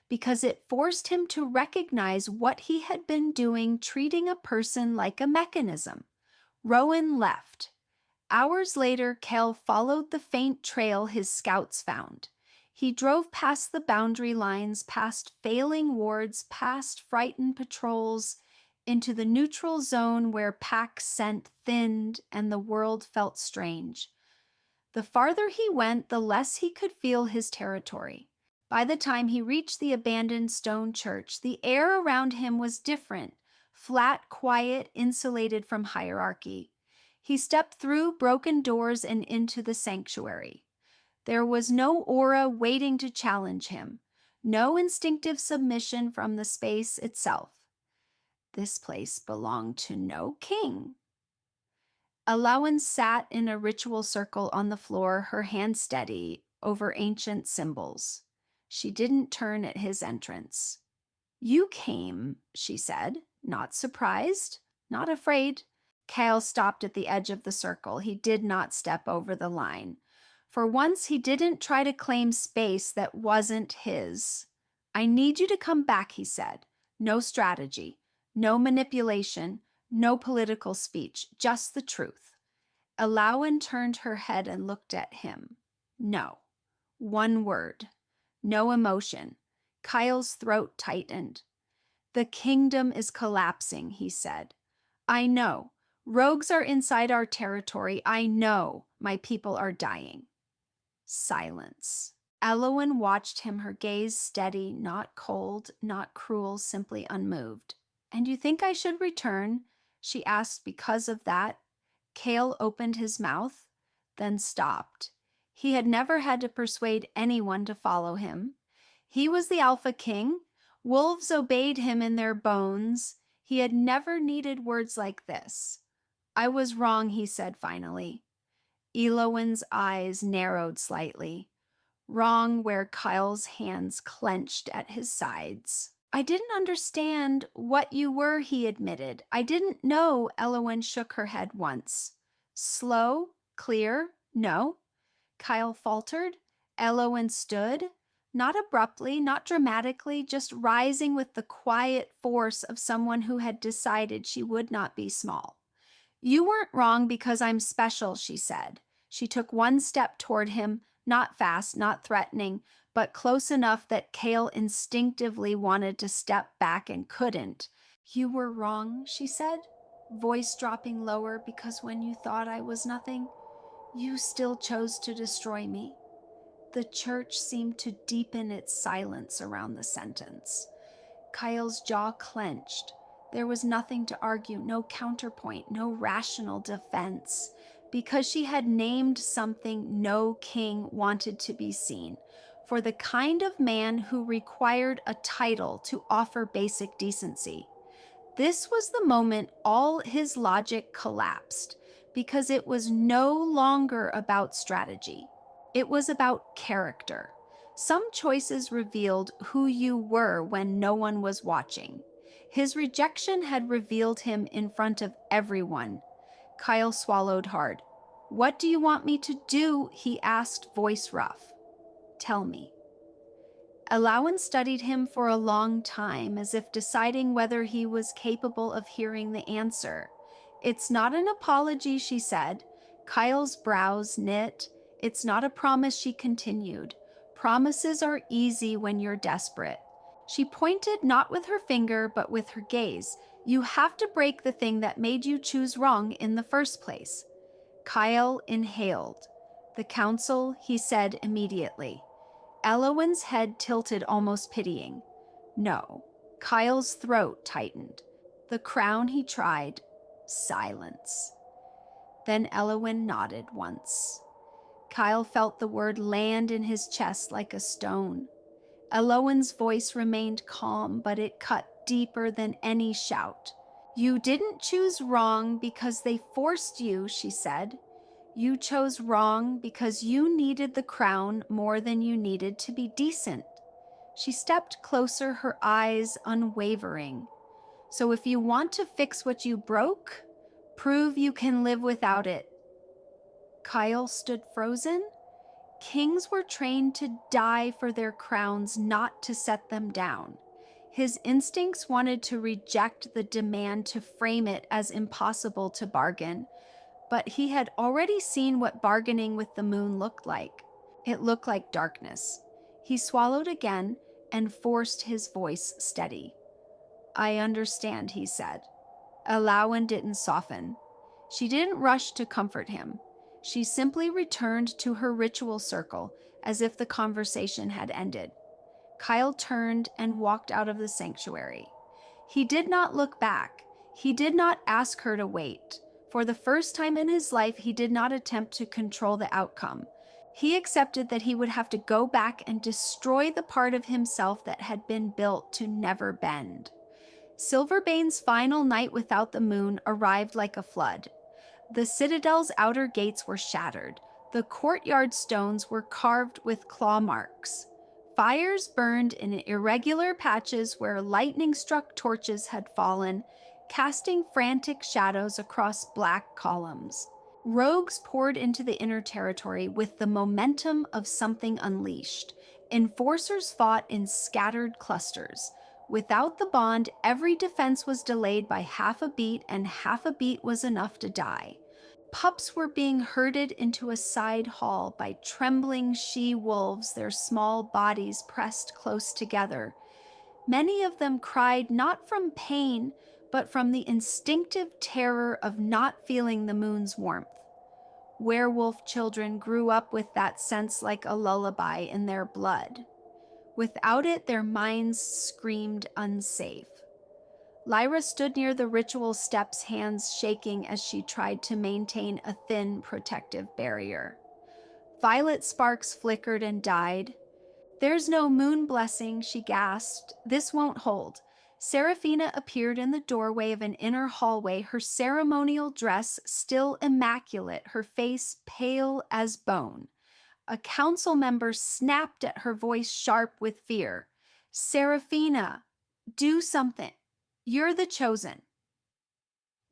because it forced him to recognize what he had been doing, treating a person like a mechanism. Rowan left. Hours later, Kale followed the faint trail his scouts found. He drove past the boundary lines, past failing wards, past frightened patrols, into the neutral zone where pack scent thinned and the world felt strange. The farther he went, the less he could feel his territory. By the time he reached the abandoned stone church, the air around him was different, flat, quiet, insulated from hierarchy. He stepped through broken doors and into the sanctuary. There was no aura waiting to challenge him, no instinctive submission from the space itself. This place belonged to no king. Elowen sat in a ritual circle on the floor, her hand steady over ancient symbols. She didn't turn at his entrance. You came, she said, not surprised, not afraid. Kale stopped at the edge of the circle. He did not step over the line. For once, he didn't try to claim space that wasn't his. I need you to come back, he said. No strategy, no manipulation, no political speech, just the truth. Elowen turned her head and looked at him. No. One word. No emotion. Kyle's throat tightened. The kingdom is collapsing, he said. I know. Rogues are inside our territory. I know my people are dying. Silence. Elowen watched him, her gaze steady, not cold, not cruel, simply unmoved. And you think I should return? She asked because of that. Kale opened his mouth, then stopped. He had never had to persuade anyone to follow him. He was the Alpha King. Wolves obeyed him in their bones. He had never needed words like this. I was wrong, he said finally. Elowen's eyes narrowed slightly. Wrong where Kyle's hands clenched at his sides. I didn't understand what you were, he admitted. I didn't know. Elowen shook her head once. Slow, clear, no. Kyle faltered. Elowen stood. Not abruptly, not dramatically, just rising with the quiet force of someone who had decided she would not be small. You weren't wrong because I'm special, she said. She took one step toward him, not fast, not threatening, but close enough that Kale instinctively wanted to step back and couldn't. You were wrong, she said, voice dropping lower, because when you thought I was nothing, you still chose to destroy me. The church seemed to deepen its silence around the sentence. Kyle's jaw clenched. There was nothing to argue, no counterpoint, no rational defense. Because she had named something no king wanted to be seen, for the kind of man who required a title to offer basic decency. This was the moment all his logic collapsed, because it was no longer about strategy. It was about character. Some choices revealed who you were when no one was watching. His rejection had revealed him in front of everyone. Kyle swallowed hard. What do you want me to do? He asked, voice rough. Tell me. Elowen studied him for a long time, as if deciding whether he was capable of hearing the answer. It's not an apology, she said. Kyle's brows knit. It's not a promise, she continued. Promises are easy when you're desperate. She pointed not with her finger, but with her gaze. You have to break the thing that made you choose wrong in the first place. Kyle inhaled. The council, he said immediately. Elowen's head tilted, almost pitying. No. Kyle's throat tightened. The crown, he tried. Silence. Then Elowen nodded once. Kyle felt the word land in his chest like a stone. Elowen's voice remained calm, but it cut deeper than any shout. You didn't choose wrong because they forced you, she said. You chose wrong because you needed the crown more than you needed to be decent. She stepped closer, her eyes unwavering. So if you want to fix what you broke, prove you can live without it. Kyle stood frozen. Kings were trained to die for their crowns, not to set them down. His instincts wanted to reject the demand to frame it as impossible to bargain, but he had already seen what bargaining with the moon looked like. It looked like darkness. He swallowed again and forced his voice steady. I understand, he said. Elowen didn't soften. She didn't rush to comfort him. She simply returned to her ritual circle as if the conversation had ended. Kyle turned and walked out of the sanctuary. He did not look back. He did not ask her to wait. For the first time in his life, he did not attempt to control the outcome. He accepted that he would have to go back and destroy the part of himself that had been built to never bend. Silverbane's final night without the moon arrived like a flood. The citadel's outer gates were shattered. The courtyard stones were carved with claw marks. Fires burned in irregular patches where lightning-struck torches had fallen, casting frantic shadows across black columns. Rogues poured into the inner territory with the momentum of something unleashed. Enforcers fought in scattered clusters. Without the bond, every defense was delayed by half a beat, and half a beat was enough to die. Pups were being herded into a side hall by trembling she-wolves, their small bodies pressed close together. Many of them cried not from pain, but from the instinctive terror of not feeling the moon's warmth. Werewolf children grew up with that sense like a lullaby in their blood. Without it, their minds screamed unsafe. Lyra stood near the ritual steps, hands shaking as she tried to maintain a thin, protective barrier. Violet sparks flickered and died. There's no moon blessing, she gasped. This won't hold. Seraphina appeared in the doorway of an inner hallway, her ceremonial dress still immaculate, her face pale as bone. A council member snapped at her, voice sharp with fear. Seraphina, do something. You're the chosen.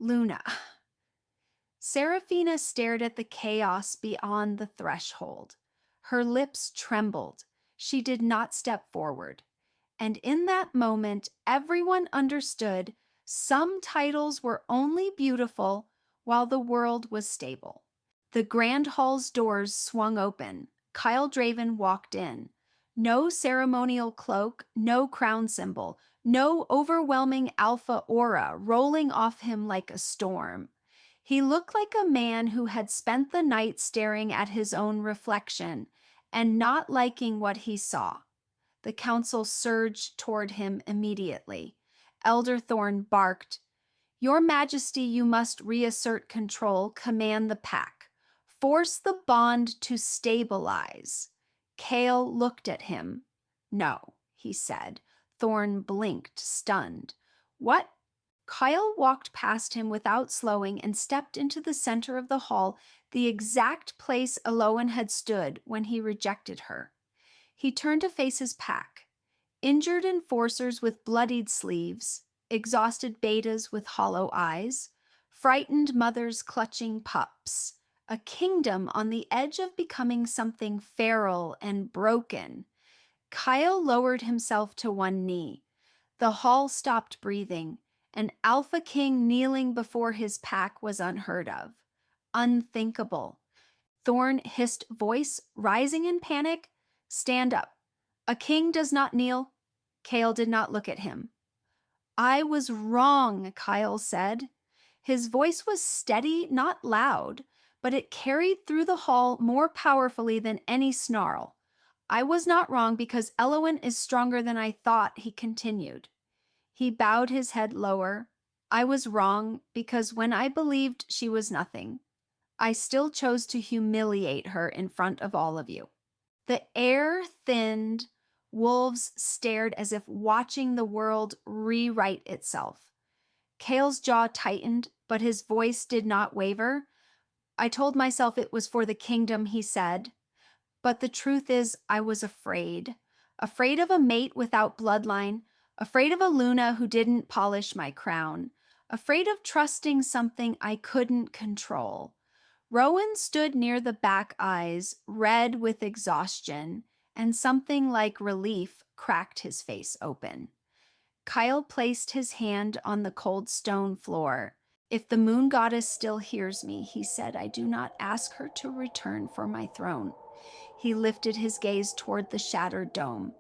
Luna. Seraphina stared at the chaos beyond the threshold. Her lips trembled. She did not step forward. And in that moment, everyone understood some titles were only beautiful while the world was stable. The grand hall's doors swung open. Kael Draven walked in. No ceremonial cloak, no crown symbol, no overwhelming alpha aura rolling off him like a storm. He looked like a man who had spent the night staring at his own reflection and not liking what he saw. The council surged toward him immediately. Elder Thorn barked, Your Majesty, you must reassert control, command the pack. Force the bond to stabilize. Kale looked at him. No, he said. Thorn blinked, stunned. What? Kyle walked past him without slowing and stepped into the center of the hall, the exact place Elowen had stood when he rejected her. He turned to face his pack. Injured enforcers with bloodied sleeves, exhausted betas with hollow eyes, frightened mothers clutching pups, a kingdom on the edge of becoming something feral and broken. Kyle lowered himself to one knee. The hall stopped breathing. An alpha king kneeling before his pack was unheard of. Unthinkable. Thorn hissed, voice rising in panic. Stand up. A king does not kneel. Kale did not look at him. I was wrong, Kyle said. His voice was steady, not loud, but it carried through the hall more powerfully than any snarl. I was not wrong because Elowen is stronger than I thought, he continued. He bowed his head lower. I was wrong because when I believed she was nothing, I still chose to humiliate her in front of all of you. The air thinned. Wolves stared as if watching the world rewrite itself. Kale's jaw tightened, but his voice did not waver. I told myself it was for the kingdom, he said. But the truth is, I was afraid. Afraid of a mate without bloodline, afraid of a Luna who didn't polish my crown, afraid of trusting something I couldn't control. Rowan stood near the back eyes, red with exhaustion, and something like relief cracked his face open. Kyle placed his hand on the cold stone floor. If the moon goddess still hears me, he said, I do not ask her to return for my throne. He lifted his gaze toward the shattered dome.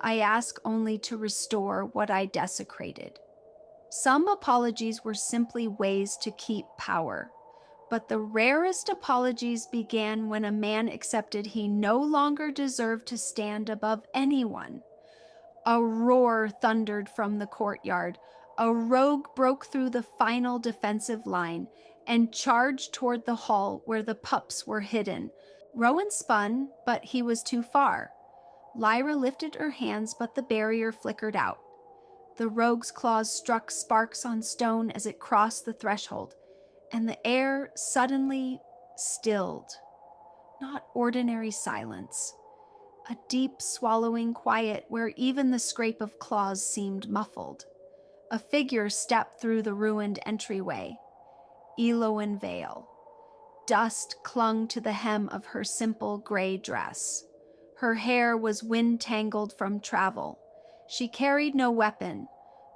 I ask only to restore what I desecrated. Some apologies were simply ways to keep power. But the rarest apologies began when a man accepted he no longer deserved to stand above anyone. A roar thundered from the courtyard. A rogue broke through the final defensive line and charged toward the hall where the pups were hidden. Rowan spun, but he was too far. Lyra lifted her hands, but the barrier flickered out. The rogue's claws struck sparks on stone as it crossed the threshold, and the air suddenly stilled. Not ordinary silence. A deep, swallowing quiet where even the scrape of claws seemed muffled. A figure stepped through the ruined entryway. Elowen Vale. Dust clung to the hem of her simple gray dress. Her hair was wind-tangled from travel. She carried no weapon,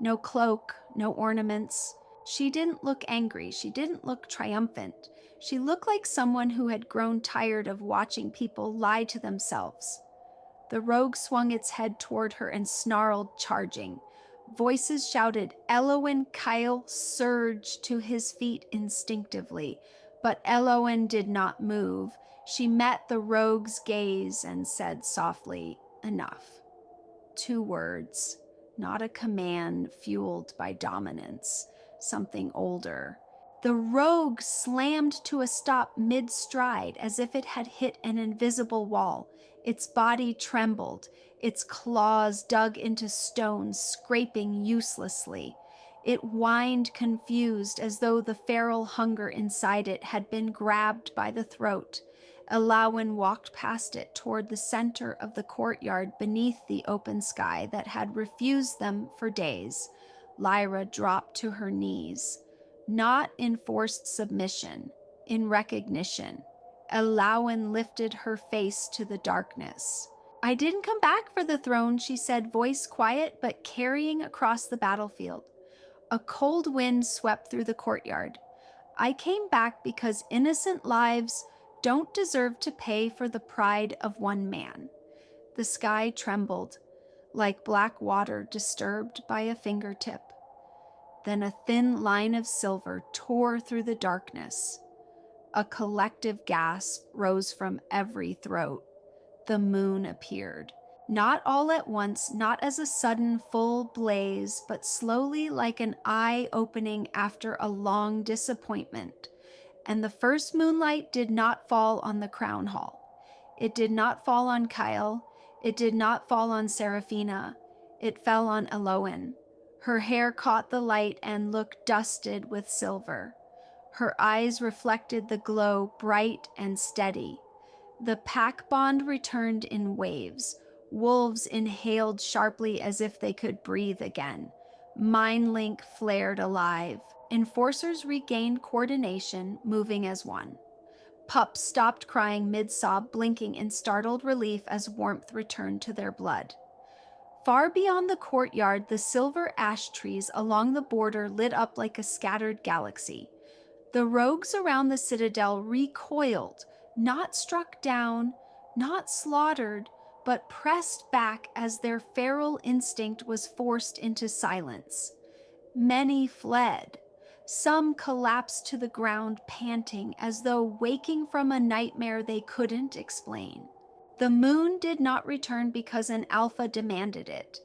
no cloak, no ornaments. She didn't look angry. She didn't look triumphant. She looked like someone who had grown tired of watching people lie to themselves. The rogue swung its head toward her and snarled, charging. Voices shouted. Elowen Kyle surged to his feet instinctively, but Elowen did not move. She met the rogue's gaze and said softly, enough. 2 words, not a command fueled by dominance, something older. The rogue slammed to a stop mid-stride as if it had hit an invisible wall. Its body trembled. Its claws dug into stone, scraping uselessly. It whined confused as though the feral hunger inside it had been grabbed by the throat. Elowen walked past it toward the center of the courtyard beneath the open sky that had refused them for days. Lyra dropped to her knees. Not in forced submission, in recognition. Elowen lifted her face to the darkness. I didn't come back for the throne, she said, voice quiet but carrying across the battlefield. A cold wind swept through the courtyard. I came back because innocent lives don't deserve to pay for the pride of one man. The sky trembled, like black water disturbed by a fingertip. Then a thin line of silver tore through the darkness. A collective gasp rose from every throat. The moon appeared. Not all at once, not as a sudden full blaze, but slowly like an eye opening after a long disappointment. And the first moonlight did not fall on the crown hall. It did not fall on Kyle. It did not fall on Seraphina. It fell on Elowen. Her hair caught the light and looked dusted with silver. Her eyes reflected the glow, bright and steady. The pack bond returned in waves. Wolves inhaled sharply as if they could breathe again. Mind Link flared alive. Enforcers regained coordination, moving as one. Pups stopped crying mid-sob, blinking in startled relief as warmth returned to their blood. Far beyond the courtyard, the silver ash trees along the border lit up like a scattered galaxy. The rogues around the citadel recoiled, not struck down, not slaughtered, but pressed back as their feral instinct was forced into silence. Many fled. Some collapsed to the ground panting as though waking from a nightmare they couldn't explain. The moon did not return because an alpha demanded it.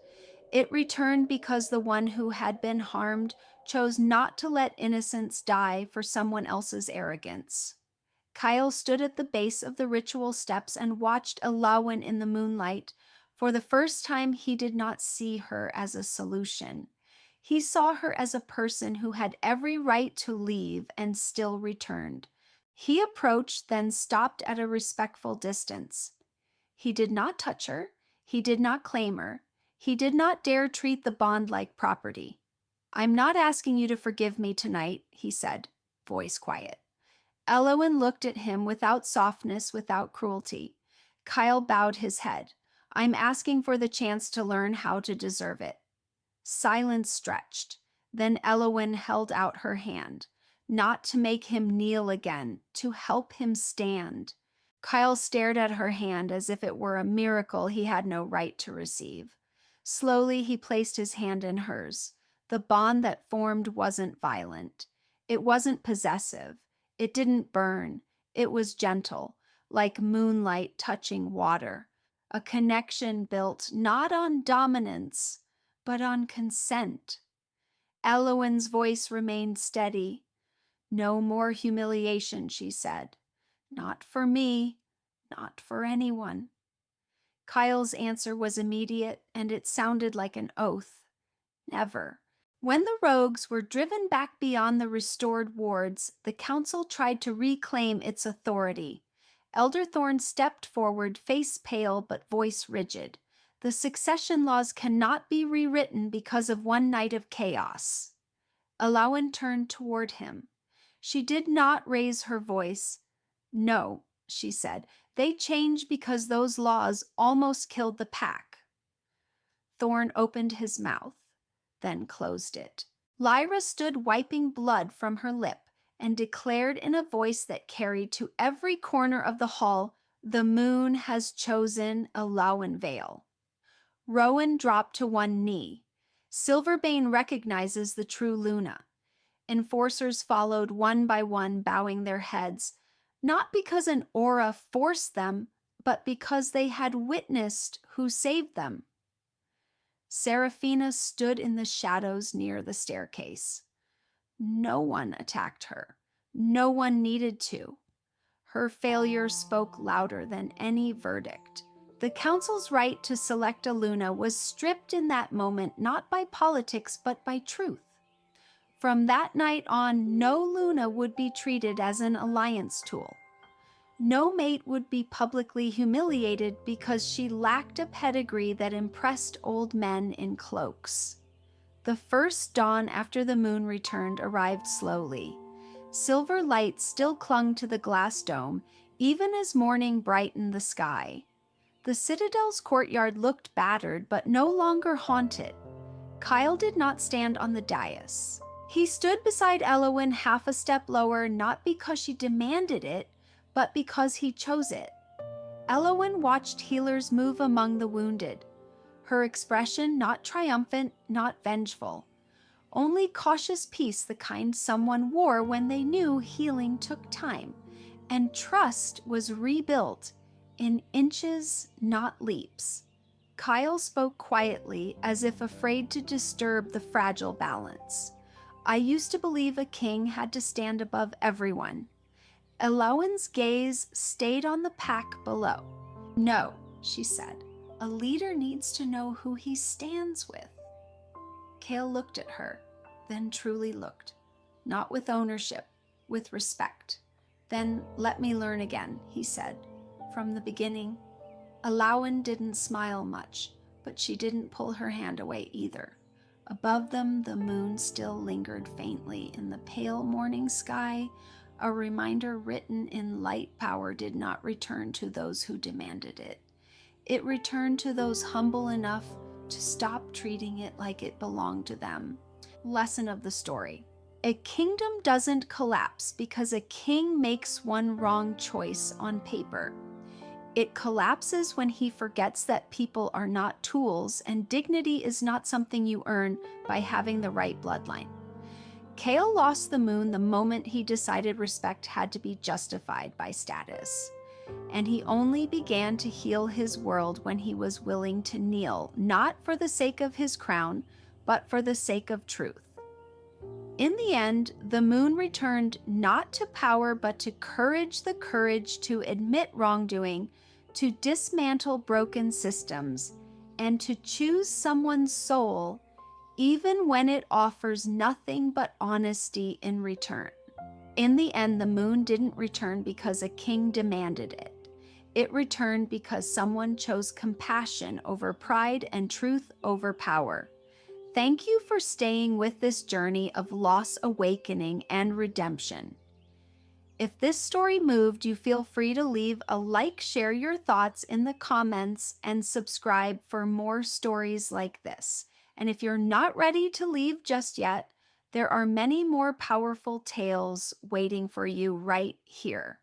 It returned because the one who had been harmed chose not to let innocence die for someone else's arrogance. Kyle stood at the base of the ritual steps and watched Elowen in the moonlight. For the first time, he did not see her as a solution. He saw her as a person who had every right to leave and still returned. He approached, then stopped at a respectful distance. He did not touch her. He did not claim her. He did not dare treat the bond like property. "I'm not asking you to forgive me tonight," he said, voice quiet. Elowen looked at him without softness, without cruelty. Kyle bowed his head. "I'm asking for the chance to learn how to deserve it." Silence stretched. Then Elowen held out her hand, not to make him kneel again, to help him stand. Kyle stared at her hand as if it were a miracle he had no right to receive. Slowly, he placed his hand in hers. The bond that formed wasn't violent. It wasn't possessive. It didn't burn. It was gentle, like moonlight touching water. A connection built not on dominance, but on consent. Elowen's voice remained steady. "No more humiliation," she said. "Not for me, not for anyone." Kyle's answer was immediate, and it sounded like an oath. "Never." When the rogues were driven back beyond the restored wards, the council tried to reclaim its authority. Elder Thorn stepped forward, face pale but voice rigid. "The succession laws cannot be rewritten because of one night of chaos." Elowen turned toward him. She did not raise her voice. "No," she said, "they change because those laws almost killed the pack." Thorn opened his mouth, then closed it. Lyra stood wiping blood from her lip and declared in a voice that carried to every corner of the hall, "The moon has chosen Elowen Vale." Rowan dropped to one knee. Silverbane recognizes the true Luna. Enforcers followed one by one, bowing their heads, not because an aura forced them, but because they had witnessed who saved them. Seraphina stood in the shadows near the staircase. No one attacked her. No one needed to. Her failure spoke louder than any verdict. The council's right to select a Luna was stripped in that moment not by politics but by truth. From that night on, no Luna would be treated as an alliance tool. No mate would be publicly humiliated because she lacked a pedigree that impressed old men in cloaks. The first dawn after the moon returned arrived slowly. Silver light still clung to the glass dome, even as morning brightened the sky. The citadel's courtyard looked battered, but no longer haunted. Kyle did not stand on the dais. He stood beside Elowen half a step lower, not because she demanded it, but because he chose it. Elowen watched healers move among the wounded. Her expression not triumphant, not vengeful. Only cautious peace, the kind someone wore when they knew healing took time, and trust was rebuilt in inches, not leaps. Kyle spoke quietly, as if afraid to disturb the fragile balance. "I used to believe a king had to stand above everyone." Elowen's gaze stayed on the pack below. "No," she said, "a leader needs to know who he stands with." Kale looked at her, then truly looked. Not with ownership, with respect. "Then let me learn again," he said. "From the beginning." Elowen didn't smile much, but she didn't pull her hand away either. Above them, the moon still lingered faintly in the pale morning sky, a reminder written in light power did not return to those who demanded it. It returned to those humble enough to stop treating it like it belonged to them. Lesson of the story. A kingdom doesn't collapse because a king makes one wrong choice on paper. It collapses when he forgets that people are not tools and dignity is not something you earn by having the right bloodline. Kale lost the moon the moment he decided respect had to be justified by status. And he only began to heal his world when he was willing to kneel, not for the sake of his crown, but for the sake of truth. In the end, the moon returned not to power but to courage, the courage to admit wrongdoing, to dismantle broken systems, and to choose someone's soul even when it offers nothing but honesty in return. In the end, the moon didn't return because a king demanded it. It returned because someone chose compassion over pride and truth over power. Thank you for staying with this journey of loss, awakening, and redemption. If this story moved you, feel free to leave a like, share your thoughts in the comments, and subscribe for more stories like this. And if you're not ready to leave just yet, there are many more powerful tales waiting for you right here.